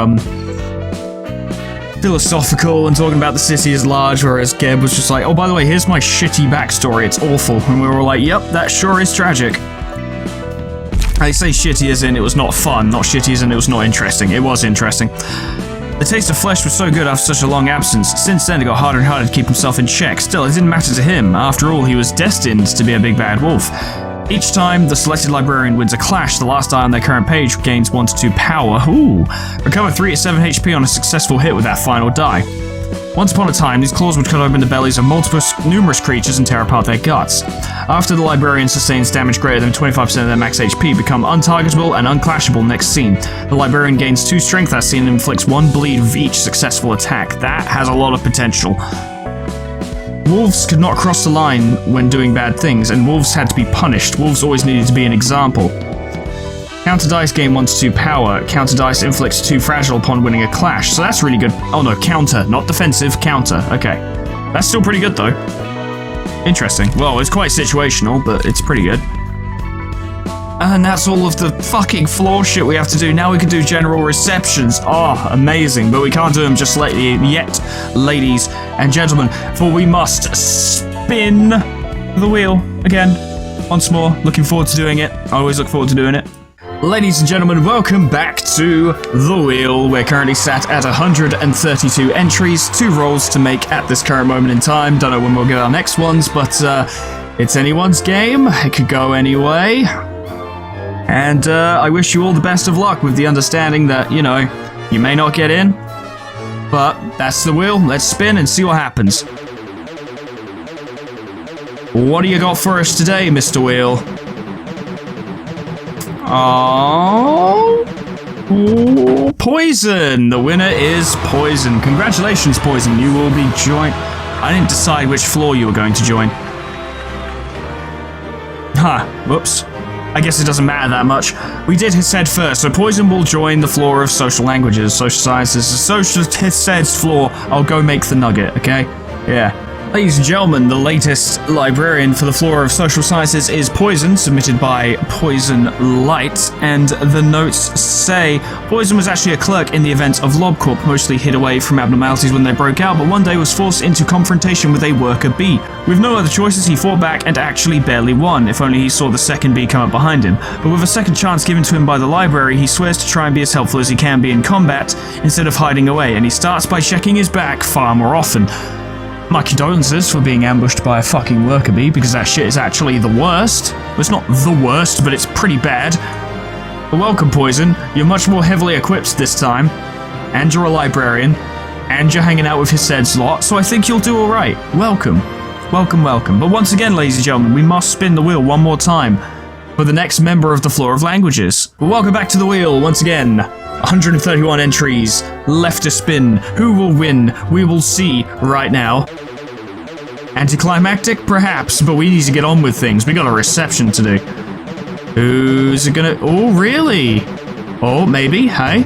philosophical and talking about the city as large, whereas Geb was just like, oh, by the way, here's my shitty backstory, it's awful. And we were all like, yep, that sure is tragic. I say shitty as in it was not fun, not shitty as in it was not interesting. It was interesting. The taste of flesh was so good after such a long absence. Since then, it got harder and harder to keep himself in check. Still, it didn't matter to him. After all, he was destined to be a big bad wolf. Each time the selected librarian wins a clash, the last die on their current page gains 1 to 2 power. Ooh! Recover 3 to 7 HP on a successful hit with that final die. Once upon a time, these claws would cut open the bellies of numerous creatures and tear apart their guts. After the librarian sustains damage greater than 25% of their max HP, become untargetable and unclashable next scene. The librarian gains 2 strength that scene and inflicts 1 bleed with each successful attack. That has a lot of potential. Wolves could not cross the line when doing bad things, and wolves had to be punished. Wolves always needed to be an example. Counter dice gain 1 to 2 power. Counter dice inflicts 2 fragile upon winning a clash, so that's really good. Oh no, counter, not defensive, counter. Okay. That's still pretty good though. Interesting. Well, it's quite situational, but it's pretty good. And that's all of the fucking floor shit we have to do. Now we can do general receptions. Oh, amazing. But we can't do them just yet, ladies and gentlemen, for we must spin the wheel again. Once more, looking forward to doing it. I always look forward to doing it. Ladies and gentlemen, welcome back to The Wheel. We're currently sat at 132 entries, 2 rolls to make at this current moment in time. Don't know when we'll get our next ones, but it's anyone's game. It could go anyway. And I wish you all the best of luck with the understanding that, you know, you may not get in, but that's the wheel. Let's spin and see what happens. What do you got for us today, Mr. Wheel? Oh, Poison. The winner is Poison. Congratulations, Poison. You will be joined. I didn't decide which floor you were going to join. Whoops. I guess it doesn't matter that much. We did his head first, so Poison will join the floor of social languages, social sciences, the social his head's floor. I'll go make the nugget, okay? Yeah. Ladies and gentlemen, the latest librarian for the floor of social sciences is Poison, submitted by Poison Light, and the notes say Poison was actually a clerk in the events of LobCorp, mostly hid away from abnormalities when they broke out, but one day was forced into confrontation with a worker bee. With no other choices, he fought back and actually barely won, if only he saw the second bee come up behind him. But with a second chance given to him by the library, he swears to try and be as helpful as he can be in combat, instead of hiding away, and he starts by checking his back far more often. My condolences for being ambushed by a fucking worker bee, because that shit is actually the worst. Well, it's not the worst, but it's pretty bad. But welcome, Poison. You're much more heavily equipped this time. And you're a librarian. And you're hanging out with his said lot, so I think you'll do alright. Welcome. Welcome, welcome. But once again, ladies and gentlemen, we must spin the wheel one more time for the next member of the Floor of Languages. Well, welcome back to the wheel once again. 131 entries left to spin. Who will win? We will see right now. Anticlimactic? Perhaps, but we need to get on with things. We got a reception to do. Who's it gonna... Oh, really? Oh, maybe. Hey?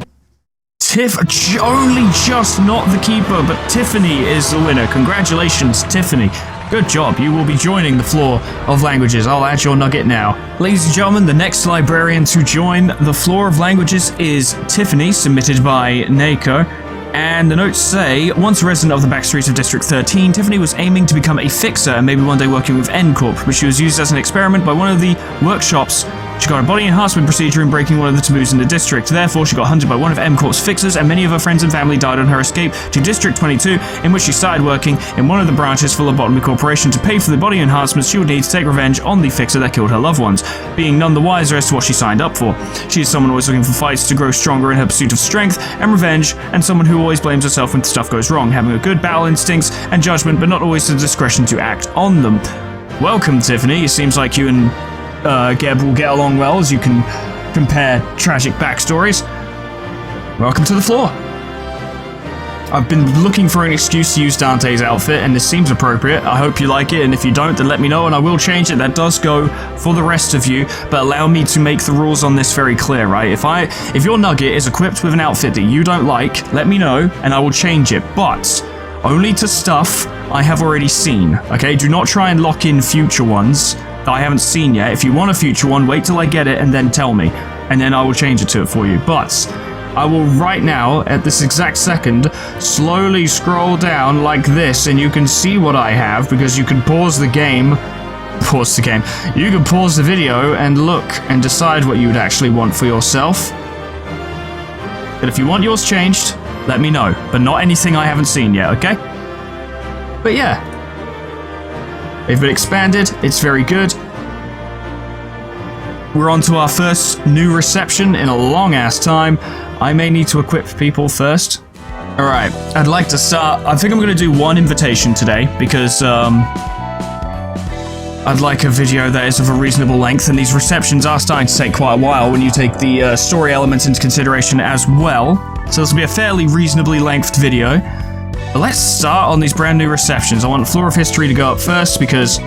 Only just not the keeper, but Tiffany is the winner. Congratulations, Tiffany. Good job. You will be joining the Floor of Languages. I'll add your nugget now. Ladies and gentlemen, the next librarian to join the Floor of Languages is Tiffany, submitted by Nako. And the notes say, once a resident of the back streets of District 13, Tiffany was aiming to become a fixer and maybe one day working with N-Corp, but she was used as an experiment by one of the workshops. She got a body enhancement procedure in breaking one of the taboos in the district. Therefore, she got hunted by one of M-Corp's fixers, and many of her friends and family died on her escape to District 22, in which she started working in one of the branches for Lobotomy Corporation to pay for the body enhancements she would need to take revenge on the fixer that killed her loved ones, being none the wiser as to what she signed up for. She is someone always looking for fights to grow stronger in her pursuit of strength and revenge, and someone who always blames herself when stuff goes wrong, having a good battle instincts and judgment, but not always the discretion to act on them. Welcome, Tiffany. It seems like you and Geb will get along well as you can compare tragic backstories. Welcome to the floor. I've been looking for an excuse to use Dante's outfit, and this seems appropriate. I hope you like it, and if you don't, then let me know and I will change it. That does go for the rest of you, but allow me to make the rules on this very clear, right? If your nugget is equipped with an outfit that you don't like, let me know and I will change it, but only to stuff I have already seen, okay? Do not try and lock in future ones that I haven't seen yet. If you want a future one, wait till I get it and then tell me, and then I will change it to it for you. But I will right now, at this exact second, slowly scroll down like this, and you can see what I have, because you can pause the game. You can pause the video and look and decide what you would actually want for yourself. But if you want yours changed, let me know, but not anything I haven't seen yet, okay? But yeah. They've been expanded, it's very good. We're on to our first new reception in a long ass time. I may need to equip people first. Alright, I'd like to start. I think I'm gonna do one invitation today because I'd like a video that is of a reasonable length, and these receptions are starting to take quite a while when you take the story elements into consideration as well. So this will be a fairly reasonably lengthed video. But let's start on these brand new receptions. I want Floor of History to go up first because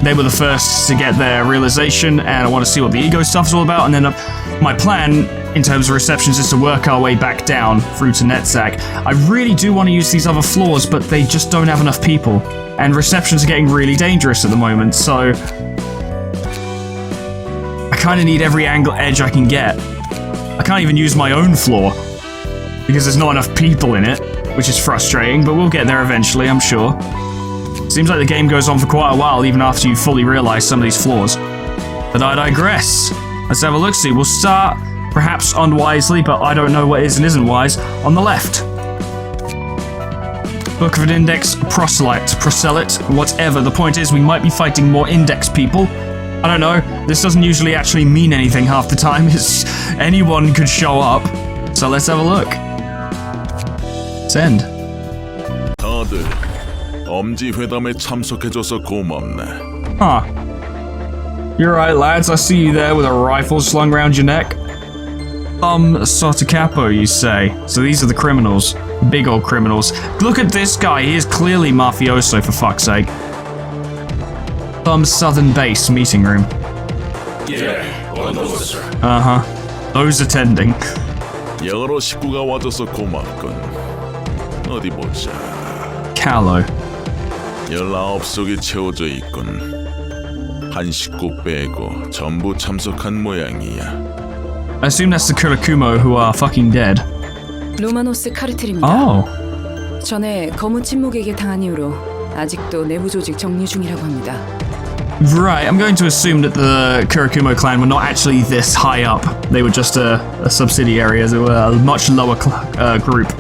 they were the first to get their realization, and I want to see what the ego stuff is all about. And then my plan in terms of receptions is to work our way back down through to Netzach. I really do want to use these other floors, but they just don't have enough people. And receptions are getting really dangerous at the moment, so I kind of need every angle edge I can get. I can't even use my own floor because there's not enough people in it, which is frustrating, but we'll get there eventually, I'm sure. Seems like the game goes on for quite a while, even after you fully realize some of these flaws. But I digress. Let's have a look-see. We'll start, perhaps unwisely, but I don't know what is and isn't wise, on the left. Book of an Index, Proselyte, whatever. The point is, we might be fighting more Index people. I don't know. This doesn't usually actually mean anything half the time. Anyone could show up. So let's have a look. Send. 다들 엄지 회담에 참석해줘서 고맙네. Huh. You're right, lads. I see you there with a rifle slung around your neck. Sotocapo, you say? So these are the criminals. Big old criminals. Look at this guy. He is clearly mafioso, for fuck's sake. Southern Base meeting room. Yeah, Uh-huh. Those attending. 여러 식구가 와줘서 고맙군. 어디 보자. Callow. 19석이 채워져 있군. 한 식구 빼고 전부 참석한 모양이야. I assume that's the Kurakumo who are fucking dead. 로마노스 카르텔입니다. Oh. 전에 검은 침묵에게 당한 이후로 아직도 내부 조직 정리 중이라고 합니다. Right, I'm going to assume that the Kurakumo clan were not actually this high up. They were just a subsidiary, as it were, a much lower group.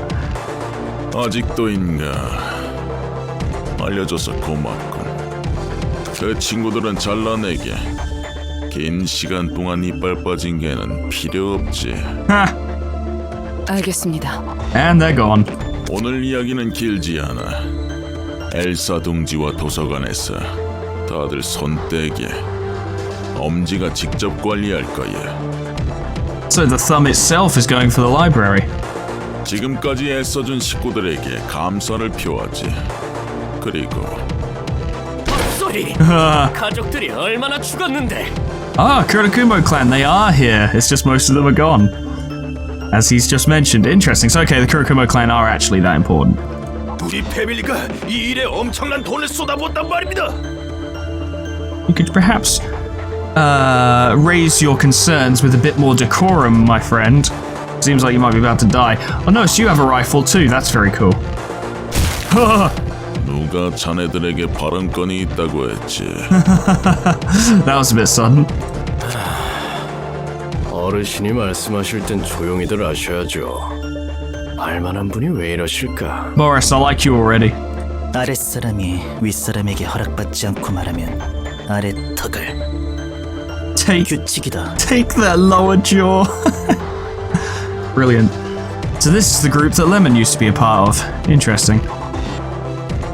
아직도인가? 알려줘서 고맙군. 그 친구들은 잘라내게. 긴 시간 동안 이빨 빠진 개는 필요 없지. Ha! 알겠습니다. And they're gone. 오늘 이야기는 길지 않아. 엘사 둥지와 도서관에서 다들 손 떼게. 엄지가 직접 관리할 거야. So the thumb itself is going for the library. 지금까지 애써준 식구들에게 감사를 표하지. 그리고 소리. 가족들이 얼마나 죽었는데. Ah, Kurakumo clan, they are here. It's just most of them are gone. As he's just mentioned. Interesting. So, okay, the Kurakumo clan are actually that important. 우리 패밀리가 이 일에 엄청난 돈을 쏟아부었단 말입니다. You could perhaps raise your concerns with a bit more decorum, my friend. Seems like you might be about to die. Oh, notice you have a rifle too. That's very cool. 누가 자네들에게 발언권이 있다고 했지. That was a bit sudden. 어르신이 말씀하실 땐 조용히들 하셔야죠. 알만한 분이 왜 이러실까? Boris, I like you already. 아랫사람이 윗사람에게 허락받지 않고 말하면 아래 턱을 규칙이다. Take that lower jaw. Brilliant. So this is the group that Lemon used to be a part of. Interesting.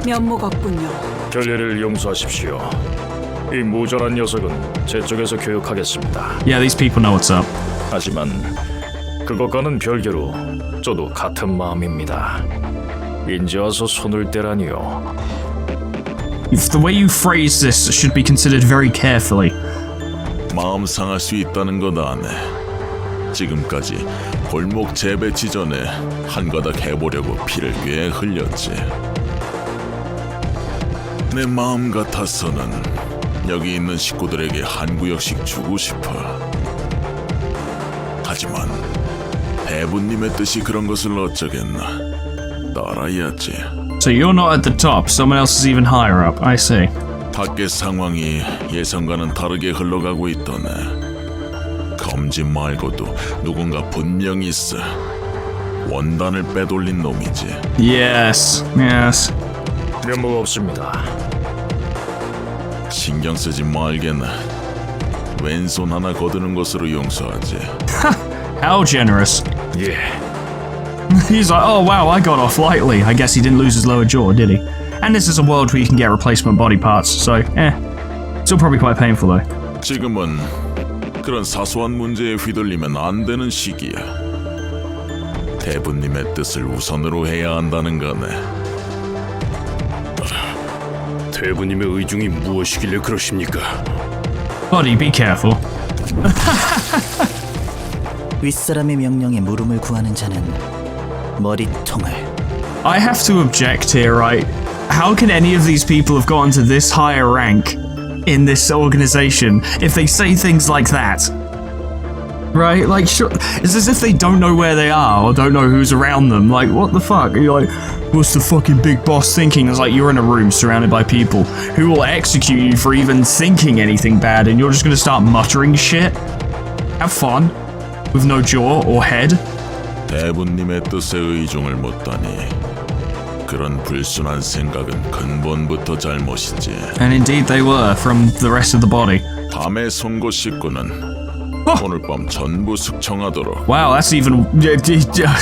면목 없군요. 결례를 용서하십시오. 이 무절한 녀석은 제 쪽에서 교육하겠습니다. Yeah, these people know what's up. 하지만 그것과는 별개로 저도 같은 마음입니다. 인제 와서 손을 떼라니요. If the way you phrase this should be considered very carefully. 마음 상할 수 있다는 것 아네. 지금까지 골목 재배치 전에 한 가닥 해보려고 피를 꽤 흘렸지. 내 마음 같아서는 여기 있는 식구들에게 한 구역씩 주고 싶어. 하지만 대부님의 뜻이 그런 것을 어쩌겠나. 따라야지. So you're not at the top, someone else is even higher up. I see. 밖의 상황이 예상과는 다르게 흘러가고 있더네. 검지 말고도 누군가 분명히 있어. 원단을 빼돌린 놈이지. Yes, yes. 면목 없습니다. 신경 쓰지 말겠나. 왼손 하나 거두는 것으로 용서하지. How generous. 예. He's like, oh wow, I got off lightly. I guess he didn't lose his lower jaw, did he? And this is a world where you can get replacement body parts, so still probably quite painful though. 지금은 그런 사소한 문제에 휘둘리면 안 되는 시기야. 대부님의 뜻을 우선으로 해야 한다는 거네. 대부님의 의중이 무엇이길래 그러십니까? Buddy, be careful. 윗사람의 명령에 물음을 구하는 자는 머리통을. I have to object here, right? How can any of these people have gotten to this higher rank in this organization if they say things like that? Right? Like, sure, it's as if they don't know where they are or don't know who's around them. Like, what the fuck? You're like, what's the fucking big boss thinking? It's like you're in a room surrounded by people who will execute you for even thinking anything bad, and you're just gonna start muttering shit? Have fun. With no jaw or head? 대부님의 뜻에 의중을 묻다니. 그런 불순한 생각은 근본부터 잘못이지. And indeed they were, from the rest of the body. 밤의 송곳 식구는 오늘 밤 전부 숙청하도록. Wow, that's even...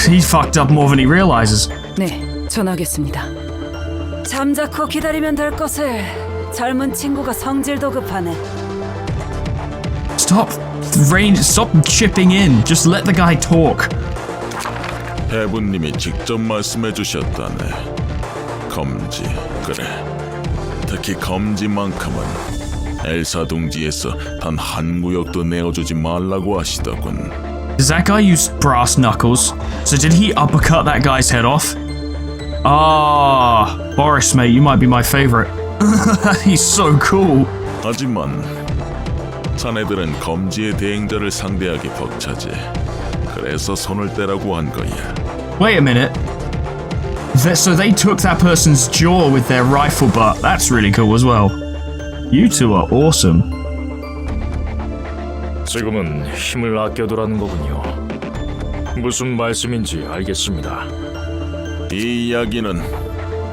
he fucked up more than he realizes. 네, 전하겠습니다. 잠자코 기다리면 될 것을 젊은 친구가 성질도 급하네. Stop chipping in. Just let the guy talk. 대부님이 직접 말씀해 주셨다네. 검지, 그래. 특히 검지만큼은 엘사 둥지에서 단 한 구역도 내어주지 말라고 하시더군. Does that guy use brass knuckles? So did he uppercut that guy's head off? Ah, Boris, mate, you might be my favorite. He's so cool. 하지만 자네들은 검지의 대행자를 상대하기 벅차지. 그래서 손을 떼라고 한 거야. Wait a minute. So they took that person's jaw with their rifle butt. That's really cool as well. You two are awesome. 지금은 힘을 아껴두라는 거군요. 무슨 말씀인지 알겠습니다. 이 이야기는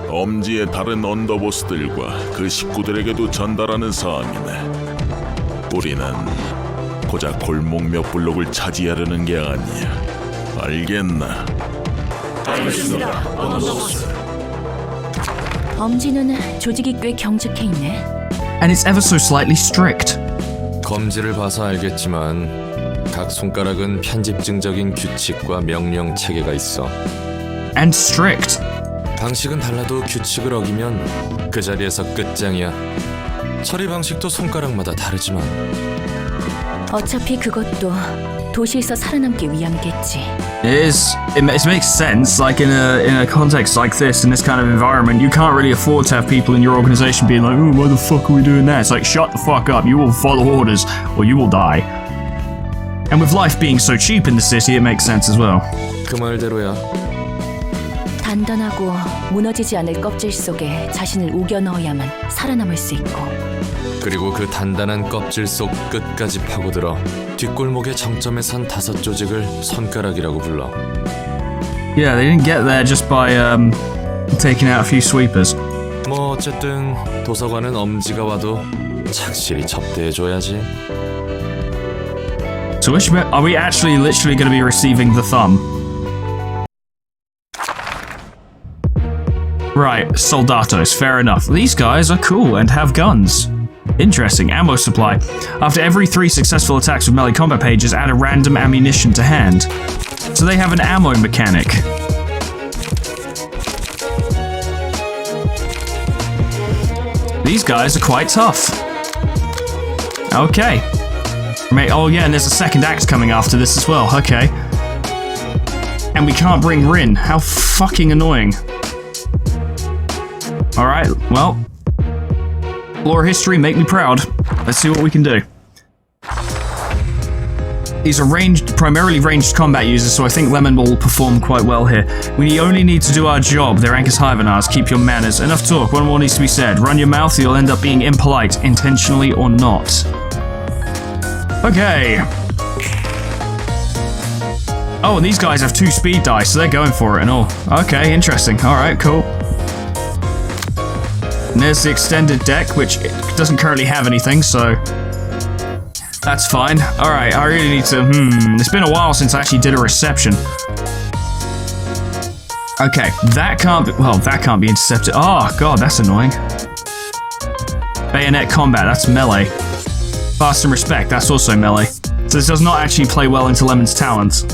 엄지의 다른 언더보스들과 그 식구들에게도 전달하는 사항이네. 우리는 고작 골목 몇 블록을 차지하려는 게 아니야. 알겠나? 엄지는 조직이 꽤 경직해 있네. And it's ever so slightly strict. 검지를 봐서 알겠지만 각 손가락은 편집증적인 규칙과 명령 체계가 있어. And strict. 방식은 달라도 규칙을 어기면 그 자리에서 끝장이야. 처리 방식도 손가락마다 다르지만 어차피 그것도 도시에서 살아남기 위함이겠지. It makes sense. Like in a context like this, in this kind of environment, you can't really afford to have people in your organization being like, "Oh, why the fuck are we doing that?" It's like, shut the fuck up. You will follow orders, or you will die. And with life being so cheap in the city, it makes sense as well. 그 말대로야. 단단하고 무너지지 않을 껍질 속에 자신을 우겨 넣어야만 살아남을 수 있고. 그리고 그 단단한 껍질 속 끝까지 파고들어 뒷골목의 정점에 선 5 조직을 손가락이라고 불러. Yeah, they didn't get there just by taking out a few sweepers. 뭐 어쨌든 도서관은 엄지가 와도 착실히 접대해줘야지. So are we actually literally going to be receiving the thumb? Right, soldatos, fair enough. These guys are cool and have guns. Interesting, ammo supply. After every 3 successful attacks with melee combat pages, add a random ammunition to hand. So they have an ammo mechanic. These guys are quite tough. Okay. Oh yeah, and there's a second act coming after this as well, okay. And we can't bring Rin, how fucking annoying. Alright, well, lore history, make me proud. Let's see what we can do. These are primarily ranged combat users, so I think Lemon will perform quite well here. We only need to do our job. Their rank is higher than ours. Keep your manners. Enough talk. One more needs to be said. Run your mouth, or you'll end up being impolite, intentionally or not. Okay. Oh, and these guys have 2 speed dice, so they're going for it and all. Okay, interesting. Alright, cool. And there's the extended deck, which doesn't currently have anything, so that's fine. Alright, I really need to... It's been a while since I actually did a reception. Okay, that can't be... Well, that can't be intercepted. Oh, god, that's annoying. Bayonet combat, that's melee. Fast and respect, that's also melee. So this does not actually play well into Lemon's talents.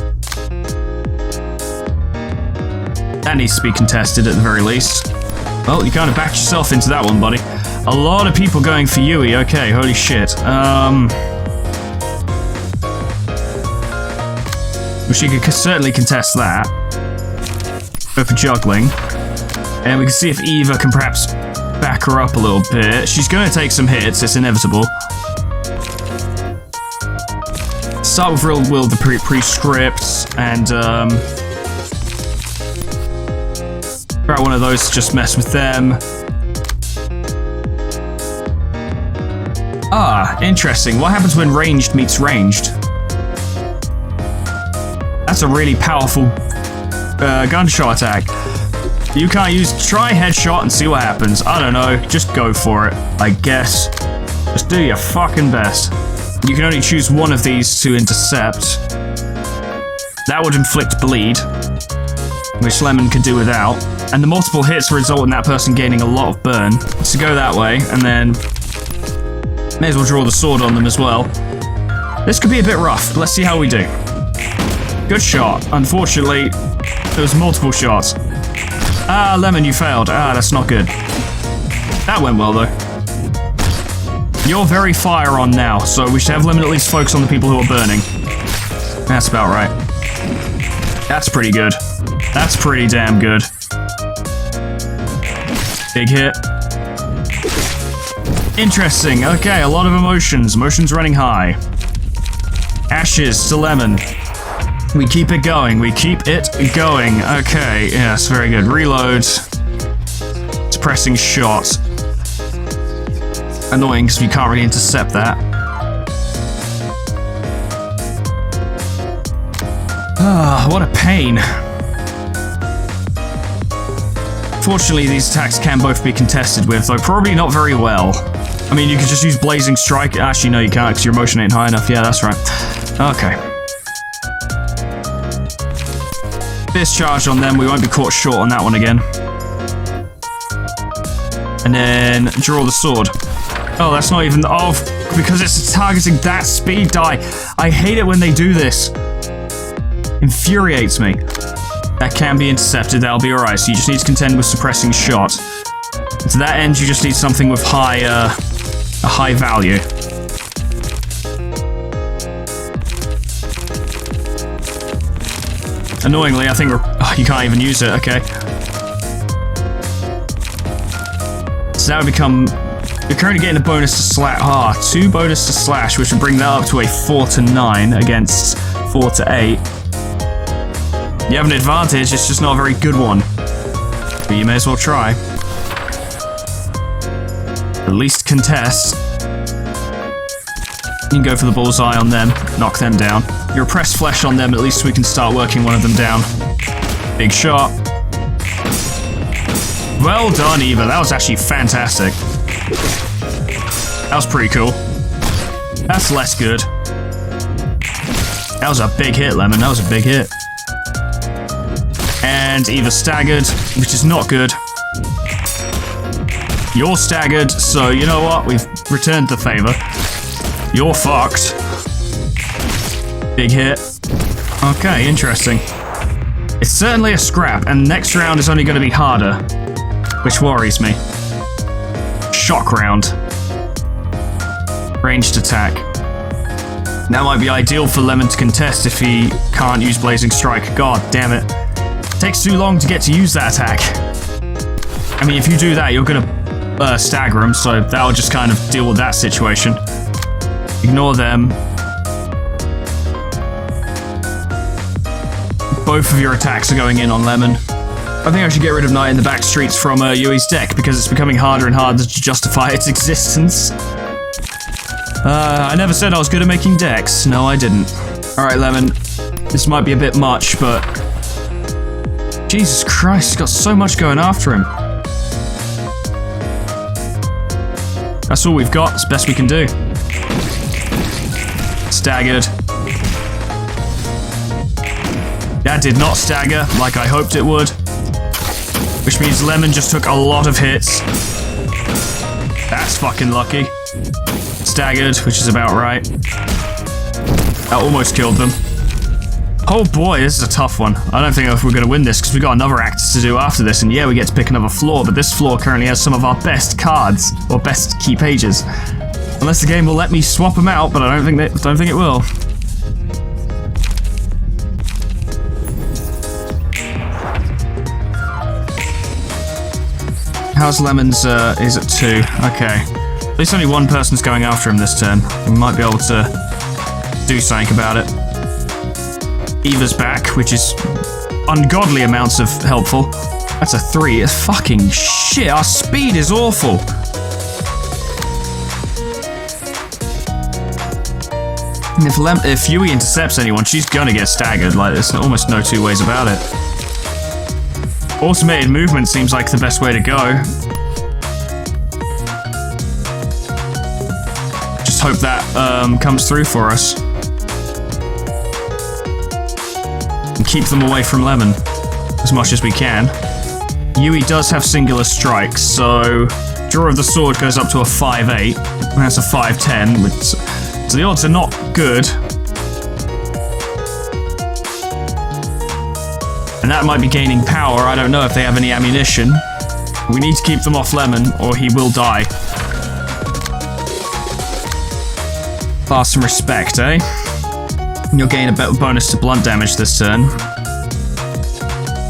That needs to be contested at the very least. Well, you kind of backed yourself into that one, buddy. A lot of people going for Yui. Okay, holy shit. Well, she could certainly contest that. Go for juggling. And we can see if Eva can perhaps back her up a little bit. She's going to take some hits, it's inevitable. Start with Real Will, the pre-scripts, and grab one of those to just mess with them. Ah, interesting. What happens when ranged meets ranged? That's a really powerful gunshot attack. You can't try headshot and see what happens. I don't know, just go for it, I guess. Just do your fucking best. You can only choose one of these to intercept. That would inflict bleed, which Lemon could do without. And the multiple hits result in that person gaining a lot of burn. So go that way, and then may as well draw the sword on them as well. This could be a bit rough, but let's see how we do. Good shot. Unfortunately, there was multiple shots. Ah, Lemon, you failed. Ah, that's not good. That went well, though. You're very fire on now, so we should have Lemon at least focus on the people who are burning. That's about right. That's pretty good. That's pretty damn good. Big hit. Interesting. Okay, a lot of emotions. Emotions running high. Ashes to lemon. We keep it going. We keep it going. Okay, yes, very good. Reload. Suppressing shot. Annoying because we can't really intercept that. Ah, what a pain. Fortunately, these attacks can both be contested with, though probably not very well. I mean, you could just use Blazing Strike. Actually, no, you can't because your emotion ain't high enough. Yeah, that's right. Okay. Fierce charge on them. We won't be caught short on that one again. And then draw the sword. Oh, that's not even... Oh, because it's targeting that speed die. I hate it when they do this. Infuriates me. That can be intercepted. That'll be alright. So you just need to contend with suppressing shot. To that end, you just need something with a high value. Annoyingly, I think we're... Oh, you can't even use it. Okay. So that would become... You're currently getting a bonus to slash. 2 bonus to slash, which would bring that up to a 4 to 9 against 4 to 8. You have an advantage, it's just not a very good one. But you may as well try. At least contest. You can go for the bullseye on them, knock them down. You repress flesh on them, at least we can start working one of them down. Big shot. Well done, Eva. That was actually fantastic. That was pretty cool. That's less good. That was a big hit, Lemon. That was a big hit. And Eva staggered, which is not good. You're staggered, so you know what? We've returned the favor. You're fucked. Big hit. Okay, interesting. It's certainly a scrap, and next round is only going to be harder, which worries me. Shock round. Ranged attack. That might be ideal for Lemon to contest if he can't use Blazing Strike. God damn it. Takes too long to get to use that attack. I mean, if you do that, you're gonna stagger him, so that'll just kind of deal with that situation. Ignore them. Both of your attacks are going in on Lemon. I think I should get rid of Night in the Back Streets from Yui's deck, because it's becoming harder and harder to justify its existence. I never said I was good at making decks. No, I didn't. Alright, Lemon. This might be a bit much, but... Jesus Christ, he's got so much going after him. That's all we've got. It's the best we can do. Staggered. That did not stagger like I hoped it would. Which means Lemon just took a lot of hits. That's fucking lucky. Staggered, which is about right. That almost killed them. Oh boy, this is a tough one. I don't think we're going to win this because we got another act to do after this, and yeah, we get to pick another floor, but this floor currently has some of our best cards, or best key pages. Unless the game will let me swap them out, but I don't think it will. How's Lemon's, is at 2? Okay. At least only one person's going after him this turn. We might be able to do something about it. Eva's back, which is ungodly amounts of helpful. That's a 3. It's fucking shit. Our speed is awful. And if Yui intercepts anyone, she's gonna get staggered. Like, there's almost no two ways about it. Automated movement seems like the best way to go. Just hope that comes through for us. And keep them away from Lemon as much as we can. Yui does have singular strikes, so draw of the sword goes up to a 5-8, and that's a 5-10, so the odds are not good. And that might be gaining power. I don't know if they have any ammunition. We need to keep them off Lemon, or he will die. Class some respect, eh? You'll gain a bonus to blunt damage this turn.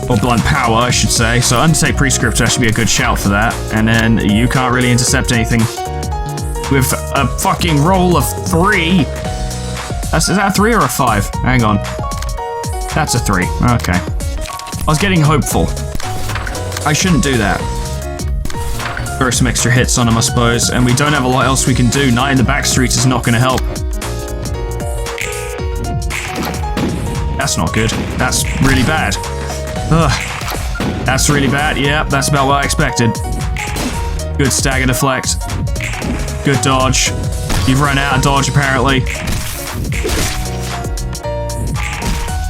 Or blunt power, I should say. So Undertake Prescriptor should be a good shout for that. And then you can't really intercept anything with a fucking roll of 3. Is that a 3 or a 5? Hang on. That's a 3. Okay. I was getting hopeful. I shouldn't do that. Throw some extra hits on him, I suppose, and we don't have a lot else we can do. Night in the Backstreet is not going to help. That's not good. That's really bad. Ugh. That's really bad. Yeah, that's about what I expected. Good stagger deflect. Good dodge. You've run out of dodge, apparently.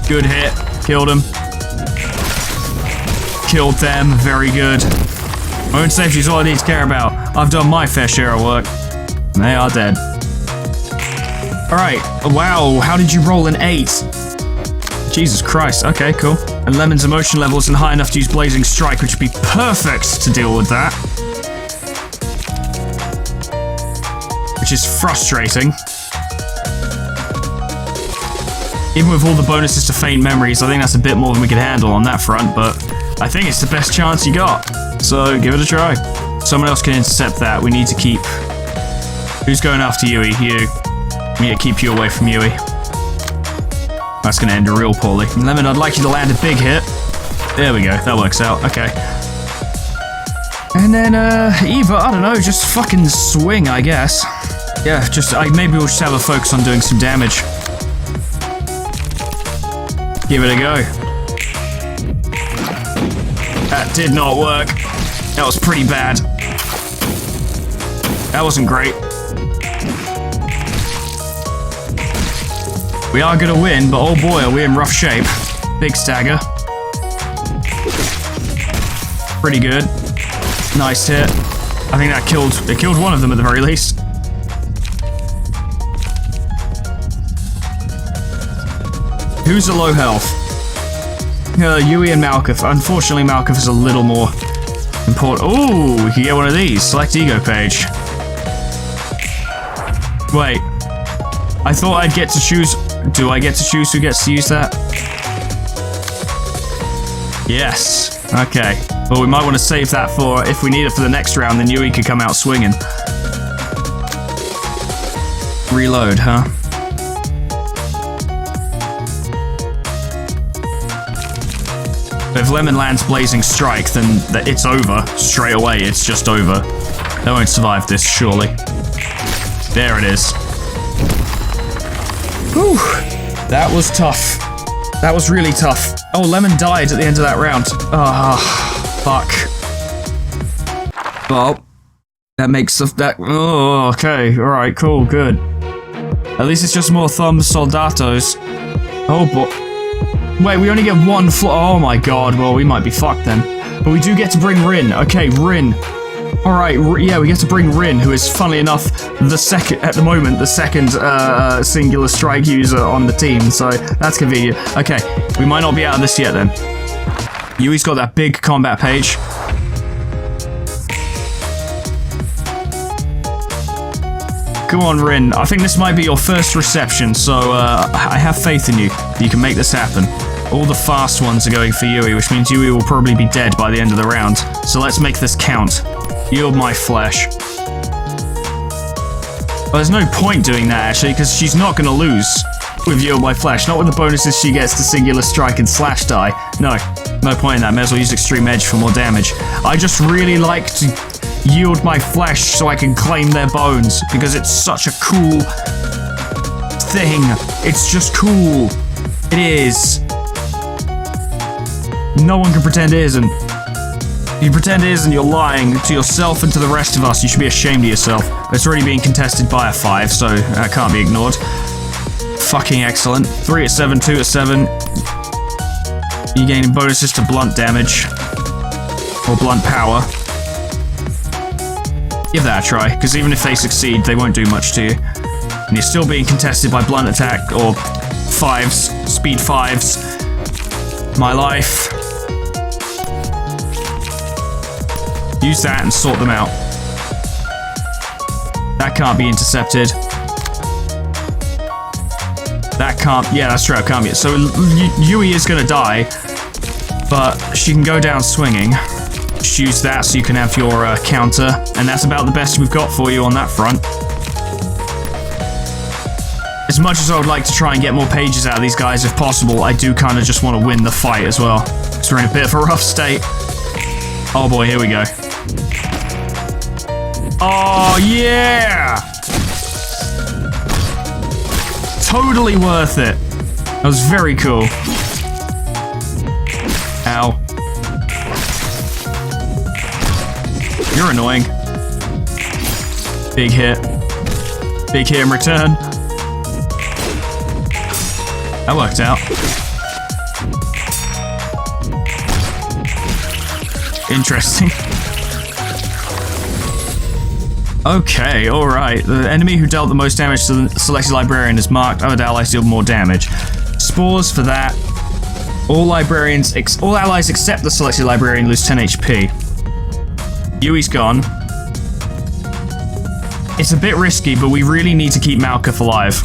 Good hit. Killed him. Killed them. Very good. Own safety is all I need to care about. I've done my fair share of work. They are dead. Alright. Wow, how did you roll an 8? Jesus Christ. Okay, cool. And Lemon's emotion level isn't high enough to use Blazing Strike, which would be perfect to deal with that. Which is frustrating. Even with all the bonuses to Faint Memories, I think that's a bit more than we could handle on that front, but I think it's the best chance you got. So, give it a try. Someone else can intercept that. We need to keep... Who's going after Yui? You. We need to keep you away from Yui. That's going to end real poorly. Lemon, I'd like you to land a big hit. There we go. That works out. Okay. And then, Eva, I don't know, just fucking swing, I guess. Yeah, maybe we'll just have a focus on doing some damage. Give it a go. That did not work. That was pretty bad. That wasn't great. We are gonna win, but oh boy, are we in rough shape. Big stagger. Pretty good. Nice hit. I think that killed one of them at the very least. Who's at low health? Yui and Malkuth. Unfortunately, Malkuth is a little more important. Ooh, we can get one of these. Select ego page. Wait. I thought I'd get to choose... Do I get to choose who gets to use that? Yes. Okay. Well, we might want to save that for if we need it for the next round, then Yui could come out swinging. Reload, huh? If Lemon lands Blazing Strike, then it's over. Straight away, it's just over. They won't survive this, surely. There it is. Whew. That was tough. That was really tough. Oh, Lemon died at the end of that round. Ah, fuck. Well, that makes that... Oh, okay. Alright, cool, good. At least it's just more thumb soldatos. Oh, boy. Wait, we only get one oh my god, well, we might be fucked then. But we do get to bring Rin. Okay, Rin. Alright, yeah, we get to bring Rin, who is, funnily enough, the second singular strike user on the team, so that's convenient. Okay, we might not be out of this yet then. Yui's got that big combat page. Come on, Rin. I think this might be your first reception, so I have faith in you. You can make this happen. All the fast ones are going for Yui, which means Yui will probably be dead by the end of the round. So let's make this count. Yield my flesh. Well, there's no point doing that, actually, because she's not going to lose with Yield my flesh. Not with the bonuses she gets to singular strike and slash die. No point in that. May as well use extreme edge for more damage. I just really like to yield my flesh so I can claim their bones, because it's such a cool thing. It's just cool. It is. No one can pretend it isn't. If you pretend it isn't, you're lying to yourself and to the rest of us. You should be ashamed of yourself. It's already being contested by a 5, so that can't be ignored. Fucking excellent. 3 at 7, 2 at 7. You're gaining bonuses to blunt damage. Or blunt power. Give that a try, because even if they succeed, they won't do much to you. And you're still being contested by blunt attack, or 5s, speed 5s. My life. Use that and sort them out. That can't be intercepted. That can't... Yeah, that's true, it can't be. So Yui is going to die, but she can go down swinging. Just use that so you can have your counter, and that's about the best we've got for you on that front. As much as I would like to try and get more pages out of these guys if possible, I do kind of just want to win the fight as well. Because we're in a bit of a rough state. Oh boy, here we go. Oh yeah! Totally worth it. That was very cool. Ow. You're annoying. Big hit. Big hit in return. That worked out. Interesting. Okay, alright. The enemy who dealt the most damage to the selected librarian is marked. Other allies deal more damage. Spores for that. All allies except the selected librarian lose 10 HP. Yui's gone. It's a bit risky, but we really need to keep Malkuth alive.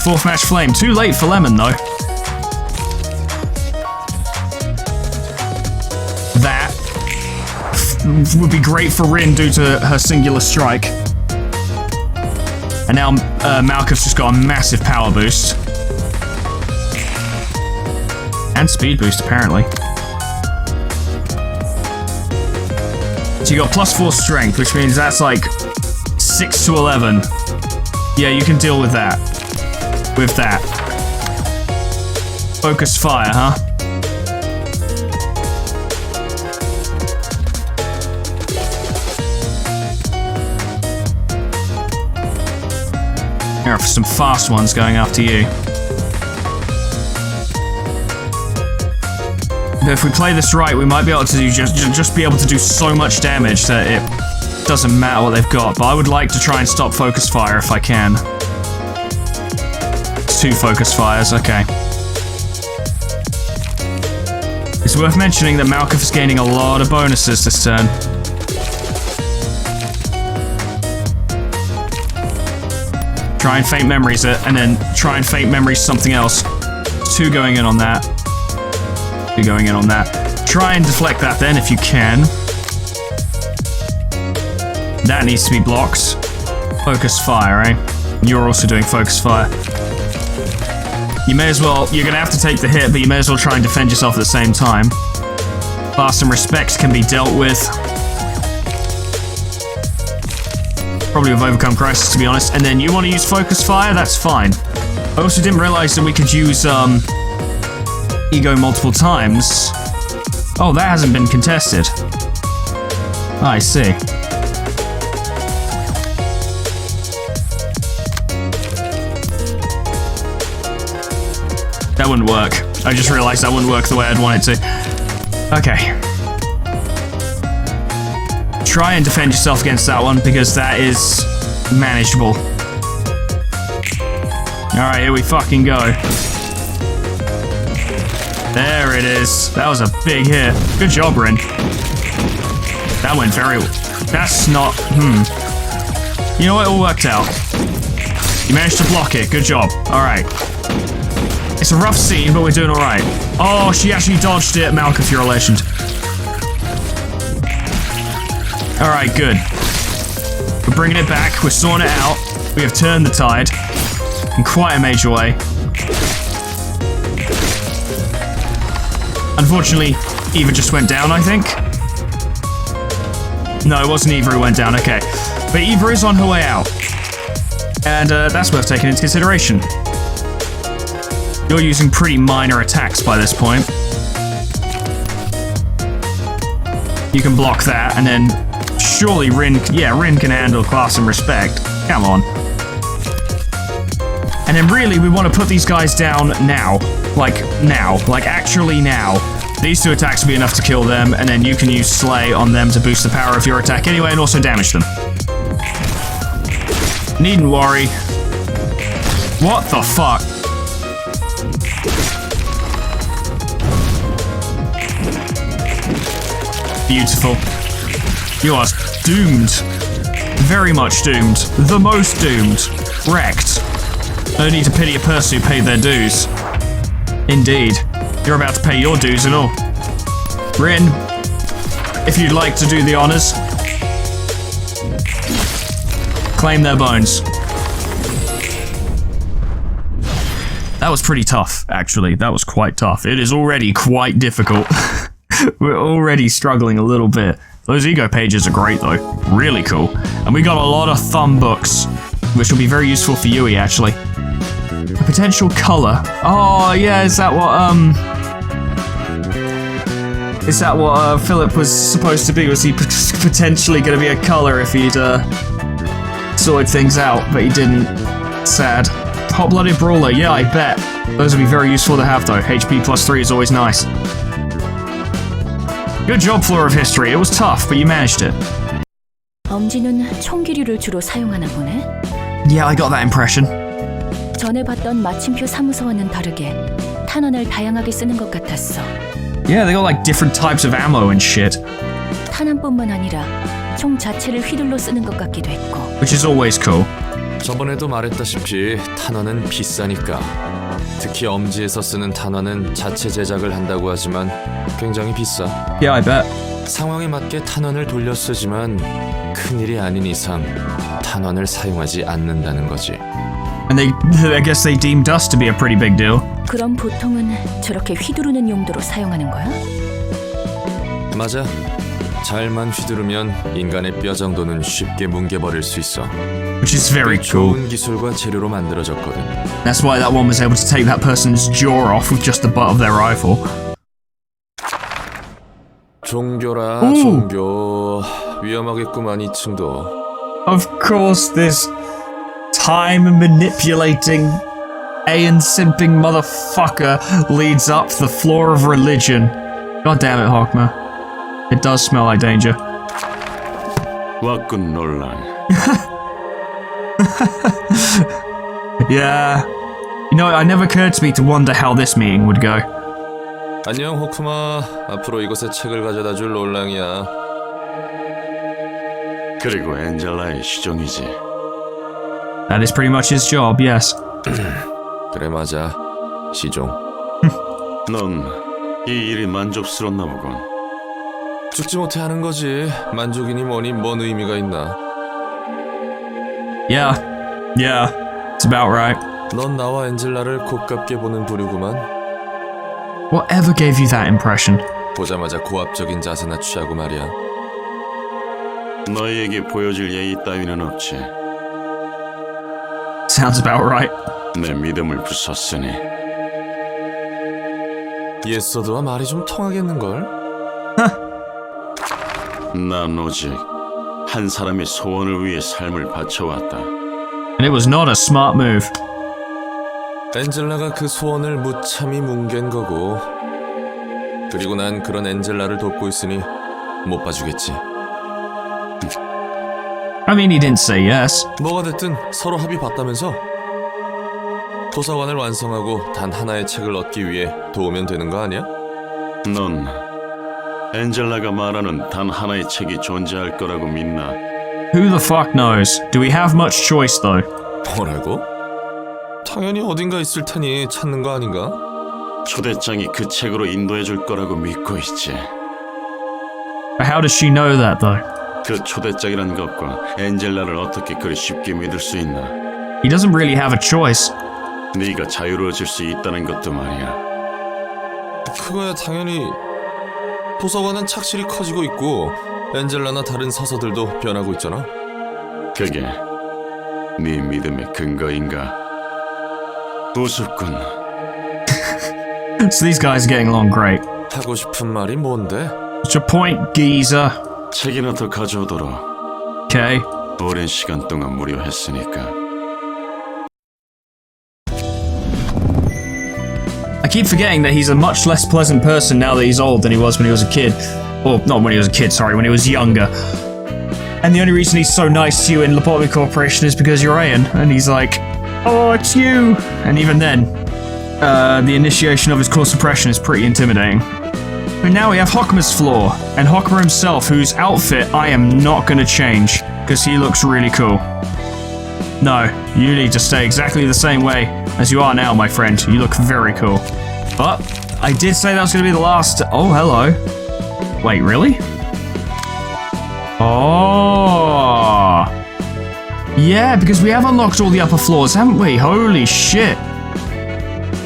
Fourth match flame. Too late for Lemon, though. That would be great for Rin due to her singular strike. And now Malkuth's just got a massive power boost. And speed boost, apparently. So you got +4 strength, which means that's like 6 to 11. Yeah, you can deal with that. With that. Focus fire, huh? Here are some fast ones going after you. But if we play this right, we might be able to do just be able to do so much damage that it doesn't matter what they've got. But I would like to try and stop focus fire if I can. 2 focus fires, okay. It's worth mentioning that Malkuth is gaining a lot of bonuses this turn. Try and faint memories it, and then try and faint memories something else. 2 going in on that. 2 going in on that. Try and deflect that then if you can. That needs to be blocked. Focus fire, eh? You're also doing focus fire. You may as well, you're going to have to take the hit, but you may as well try and defend yourself at the same time. Fast and respect can be dealt with. Probably with Overcome Crisis, to be honest. And then you want to use Focus Fire? That's fine. I also didn't realize that we could use Ego multiple times. Oh, that hasn't been contested. I see. That wouldn't work. I just realized that wouldn't work the way I'd want it to. Okay. Try and defend yourself against that one, because that is manageable. Alright, here we fucking go. There it is. That was a big hit. Good job, Rin. That went very well. That's not... You know what? It all worked out. You managed to block it. Good job. Alright. It's a rough scene, but we're doing alright. Oh, she actually dodged it. Malkuth, you're a legend. Alright, good. We're bringing it back. We're sorting it out. We have turned the tide in quite a major way. Unfortunately, Eva just went down, I think. No, it wasn't Eva who went down. Okay. But Eva is on her way out. And that's worth taking into consideration. You're using pretty minor attacks by this point. You can block that, and then surely Rin can handle class and respect. Come on. And then really, we want to put these guys down now. Like, actually now. These 2 attacks will be enough to kill them, and then you can use Slay on them to boost the power of your attack anyway, and also damage them. Needn't worry. What the fuck? Beautiful. You are doomed. Very much doomed. The most doomed. Wrecked. No need to pity a person who paid their dues. Indeed. You're about to pay your dues and all. Rin. if you'd like to do the honors. Claim their bones. That was pretty tough, actually. That was quite tough. It is already quite difficult. We're already struggling a little bit. Those ego pages are great, though. Really cool. And we got a lot of thumb books, which will be very useful for Yui, actually. A potential color. Oh, yeah, is that what Philip was supposed to be? Was he potentially going to be a color if he'd sorted things out, but he didn't? Sad. Hot-blooded brawler, yeah, I bet. Those would be very useful to have, though. HP +3 is always nice. Good job, Floor of History. It was tough, but you managed it. 엄지는 총기류를 주로 사용하나 보네. Yeah, I got that impression. 전에 봤던 마침표 사무소와는 다르게 탄원을 다양하게 쓰는 것 같았어. Yeah, they got like different types of ammo and shit. 탄원뿐만 아니라 총 자체를 휘둘러 쓰는 것 같기도 했고. Which is always cool. 저번에도 말했다시피 탄원은 비싸니까. 특히 엄지에서 쓰는 탄원은 자체 제작을 한다고 하지만 굉장히 비싸. Yeah, I bet. 상황에 맞게 탄원을 돌려 쓰지만 큰일이 아닌 이상 탄원을 사용하지 않는다는 거지. And I guess they deemed us to be a pretty big deal. 그럼 보통은 저렇게 휘두르는 용도로 사용하는 거야? 맞아. 잘만 휘두르면 인간의 뼈 정도는 쉽게 뭉개버릴 수 있어. Which is very cool. 좋은 기술과 재료로 만들어졌거든. That's why that one was able to take that person's jaw off with just the butt of their rifle. 종교라 종교. 위험하겠구만 2층도. Of course, this time manipulating, Aeon simping motherfucker leads up the floor of religion. God damn it, Hawkma. It does smell like danger. 왔군 논란. Yeah. You know, it never occurred to me to wonder how this meeting would go. 안녕 호크마. 앞으로 이곳에 책을 가져다 줄 롤랑이야. 그리고 엔젤라의 시종이지. That is pretty much his job, yes. 그래 맞아. 시종. 넌 이 일이 만족스럽나 보군. 죽지 못해 하는 거지. 만족이니 뭐니 뭔 의미가 있나. Yeah. Yeah. It's about right. 넌 나와 엔젤라를 곱깝게 보는 부류구만. Whatever gave you that impression? 보자마자 고압적인 자세나 취하고 말이야. 너희에게 보여줄 예의 따위는 없지. Sounds about right. 내 믿음을 부쉈으니. 예서드와 말이 좀 통하겠는걸? 난 오직 한 사람의 소원을 위해 삶을 바쳐왔다. And it was not a smart move. 엔젤라가 그 소원을 무참히 뭉갠 거고. 그리고 난 그런 엔젤라를 돕고 있으니 못 봐주겠지. I mean, he didn't say yes. 뭐가 됐든 서로 합의 봤다면서? 도서관을 완성하고 단 하나의 책을 얻기 위해 도우면 되는 거 아니야? 넌 엔젤라가 말하는 단 하나의 책이 존재할 거라고 믿나? Who the fuck knows? Do we have much choice, though? 뭐라고? 당연히 어딘가 있을 테니 찾는 거 아닌가? 초대장이 그 책으로 인도해 줄 거라고 믿고 있지. But how does she know that, though? 그 초대장이란 것과 엔젤라를 어떻게 그리 쉽게 믿을 수 있나? He doesn't really have a choice. 네가 자유로워질 수 있다는 것도 말이야. 그거야 당연히. 도서관은 착실히 커지고 있고 엔젤라나 다른 서서들도 변하고 있잖아. 그게 네 믿음의 근거인가? 우습군. So these guys are getting along great. 하고 싶은 말이 뭔데? What's your point, geezer? 책이나 더 가져오도록. Okay. 오랜 시간 동안 무료했으니까. I keep forgetting that he's a much less pleasant person now that he's old than he was when he was a kid. Or, not when he was a kid, sorry, when he was younger. And the only reason he's so nice to you in Lobotomy Corporation is because you're Aeon. And he's like, oh, it's you! And even then, the initiation of his core suppression is pretty intimidating. But now we have Hokma's floor, and Hokma himself, whose outfit I am not gonna change, because he looks really cool. No, you need to stay exactly the same way as you are now, my friend. You look very cool. But I did say that was gonna be the last. Oh, hello. Wait, really? Oh. Yeah, because we have unlocked all the upper floors, haven't we? Holy shit.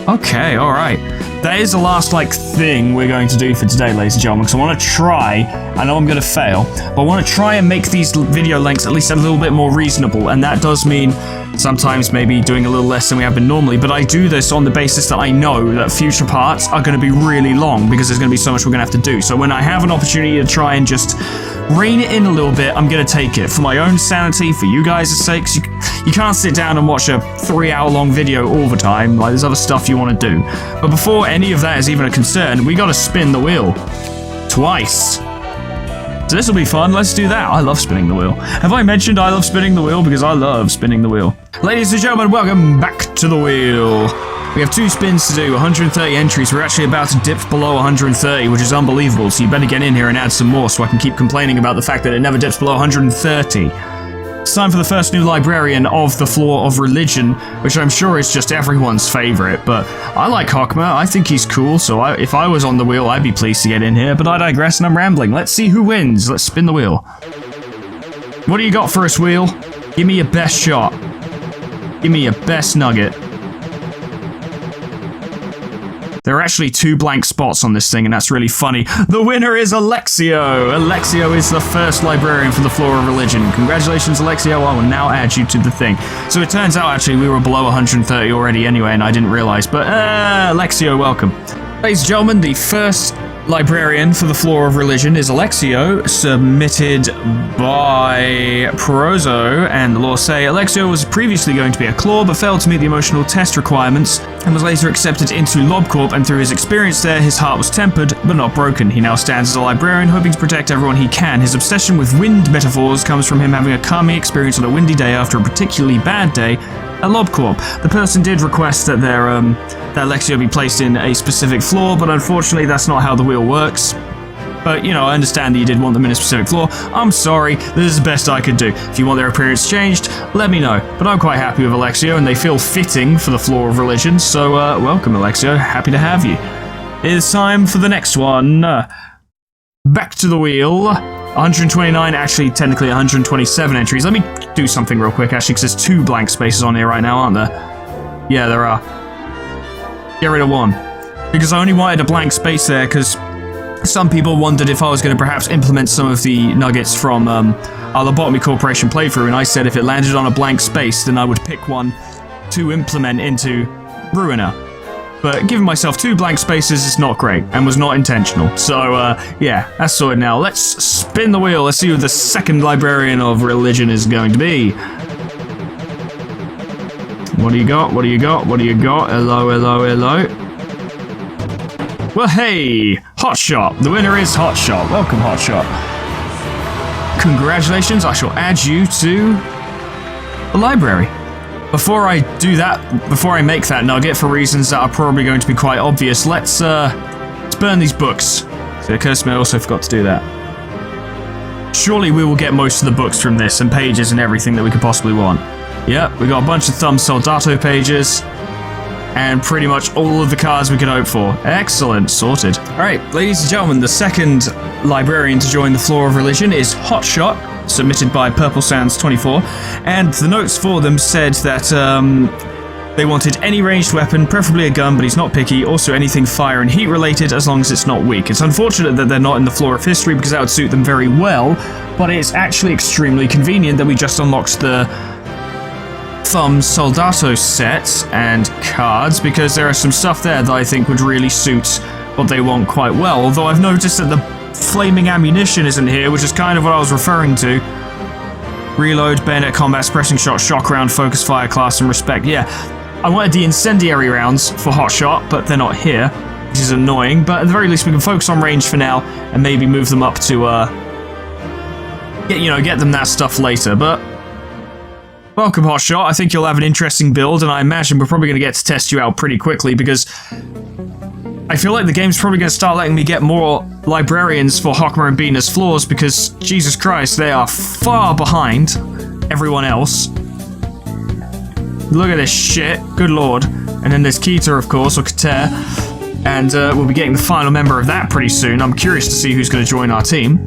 Okay, alright. That is the last, thing we're going to do for today, ladies and gentlemen, because I want to try, I know I'm going to fail, but I want to try and make these video lengths at least a little bit more reasonable, and that does mean sometimes maybe doing a little less than we have been normally, but I do this on the basis that I know that future parts are going to be really long, because there's going to be so much we're going to have to do. So when I have an opportunity to try and just rein it in a little bit, I'm going to take it. For my own sanity, for you guys' sakes, you can't sit down and watch a 3-hour-long video all the time. There's other stuff you want to do. But before any of that is even a concern, we got to spin the wheel. Twice. So this will be fun. Let's do that. I love spinning the wheel. Have I mentioned I love spinning the wheel? Because I love spinning the wheel. Ladies and gentlemen, welcome back to the wheel. We have 2 spins to do, 130 entries. We're actually about to dip below 130, which is unbelievable. So you better get in here and add some more so I can keep complaining about the fact that it never dips below 130. It's time for the first new librarian of the Floor of Religion, which I'm sure is just everyone's favorite. But I like Hockmer. I think he's cool. So if I was on the wheel, I'd be pleased to get in here. But I digress and I'm rambling. Let's see who wins. Let's spin the wheel. What do you got for us, wheel? Give me your best shot. Give me your best nugget. There are actually 2 blank spots on this thing, and that's really funny. The winner is Alexio! Alexio is the first librarian for the Floor of Religion. Congratulations, Alexio. I will now add you to the thing. So it turns out, actually, we were below 130 already anyway, and I didn't realize. But, Alexio, welcome. Ladies and gentlemen, the first librarian for the Floor of Religion is Alexio, submitted by Prozo, and the law say Alexio was previously going to be a claw but failed to meet the emotional test requirements and was later accepted into LobCorp, and through his experience there his heart was tempered but not broken. He now stands as a librarian hoping to protect everyone he can. His obsession with wind metaphors comes from him having a calming experience on a windy day after a particularly bad day at LobCorp. The person did request that that Alexio be placed in a specific floor, but unfortunately that's not how the wheel works. But, I understand that you did want them in a specific floor. I'm sorry, this is the best I could do. If you want their appearance changed, let me know. But I'm quite happy with Alexio, and they feel fitting for the Floor of Religion, so welcome, Alexio. Happy to have you. It's time for the next one. Back to the wheel. 129, actually technically 127 entries. Let me do something real quick, actually, because there's 2 blank spaces on here right now, aren't there? Yeah, there are. Get rid of 1. Because I only wanted a blank space there, because some people wondered if I was going to perhaps implement some of the nuggets from our Lobotomy Corporation playthrough, and I said if it landed on a blank space, then I would pick one to implement into Ruina. But giving myself 2 blank spaces is not great, and was not intentional. So, yeah, that's sorted now. Let's spin the wheel. Let's see who the second librarian of religion is going to be. What do you got? What do you got? What do you got? Hello, hello, hello. Well, hey! Hotshot. The winner is Hotshot. Welcome, Hotshot. Congratulations. I shall add you to the library. Before I do that, before I make that nugget, for reasons that are probably going to be quite obvious, let's burn these books. So, Kirsten, I also forgot to do that. Surely we will get most of the books from this, and pages and everything that we could possibly want. Yep, we got a bunch of Thumb Soldato pages, and pretty much all of the cards we could hope for. Excellent, sorted. Alright, ladies and gentlemen, the second librarian to join the Floor of Religion is Hotshot, submitted by Purple Sands 24, and the notes for them said that they wanted any ranged weapon, preferably a gun, but he's not picky, also anything fire and heat related as long as it's not weak. It's unfortunate that they're not in the Floor of History because that would suit them very well, but it's actually extremely convenient that we just unlocked the Thumb Soldato set and cards, because there are some stuff there that I think would really suit what they want quite well, although I've noticed that the flaming ammunition isn't here, which is kind of what I was referring to. Reload, bayonet combat, suppressing shot, shock round, focus fire, class, and respect. Yeah, I wanted the incendiary rounds for Hotshot, but they're not here, which is annoying, but at the very least we can focus on range for now and maybe move them up to get them that stuff later. But welcome, Hotshot. I think you'll have an interesting build, and I imagine we're probably going to get to test you out pretty quickly, because I feel like the game's probably going to start letting me get more librarians for Hockmer and Bina's floors, because, Jesus Christ, they are far behind everyone else. Look at this shit. Good lord. And then there's Keita, of course, or Kater, and we'll be getting the final member of that pretty soon. I'm curious to see who's going to join our team.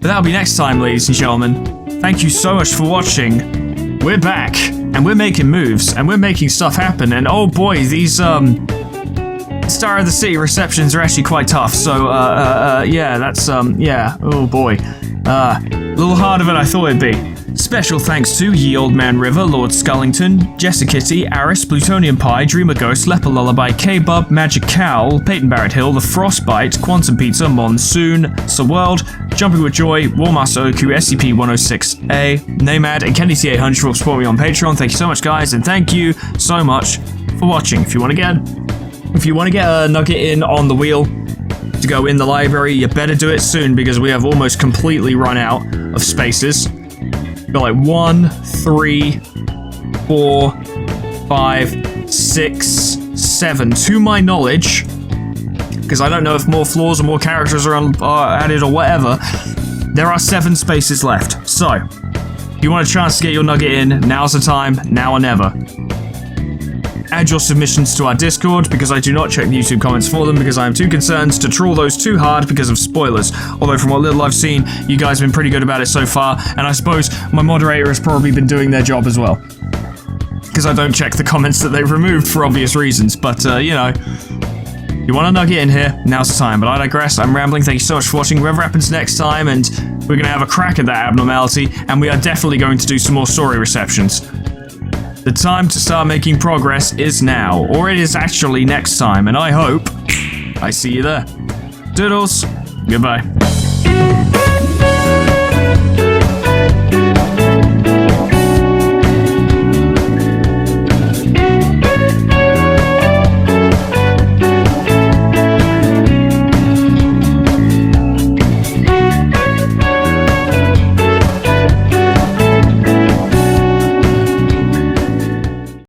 But that'll be next time, ladies and gentlemen. Thank you so much for watching. We're back, and we're making moves, and we're making stuff happen, and oh boy, these, Star of the City receptions are actually quite tough, so, yeah, that's, yeah, oh boy. A little harder than I thought it'd be. Special thanks to Ye Old Man River, Lord Scullington, Jessicitty, Aris, Plutonian Pie, Dreamer Ghost, Leper Lullaby, K-Bub, Magic Cowl, Peyton Barrett Hill, The Frostbite, Quantum Pizza, Monsoon, Sir World, Jumping with Joy, Warmaster Oku, SCP-106A, Namad, and Kenny T800 for supporting me on Patreon. Thank you so much, guys, and thank you so much for watching. If you want to get a nugget in on the wheel to go in the library, you better do it soon because we have almost completely run out of spaces. Got like 1, 3, 4, 5, 6, 7, to my knowledge, because I don't know if more floors or more characters are added or whatever. There are 7 spaces left. So, if you want a chance to get your nugget in, now's the time, now or never. Add your submissions to our Discord, because I do not check the YouTube comments for them because I am too concerned to troll those too hard because of spoilers. Although from what little I've seen, you guys have been pretty good about it so far, and I suppose my moderator has probably been doing their job as well. Because I don't check the comments that they've removed for obvious reasons, but, you know, you want a nugget in here, now's the time. But I digress, I'm rambling, thank you so much for watching. Whatever happens next time, and we're going to have a crack at that abnormality, and we are definitely going to do some more story receptions. The time to start making progress is now, or it is actually next time, and I hope I see you there. Doodles, goodbye.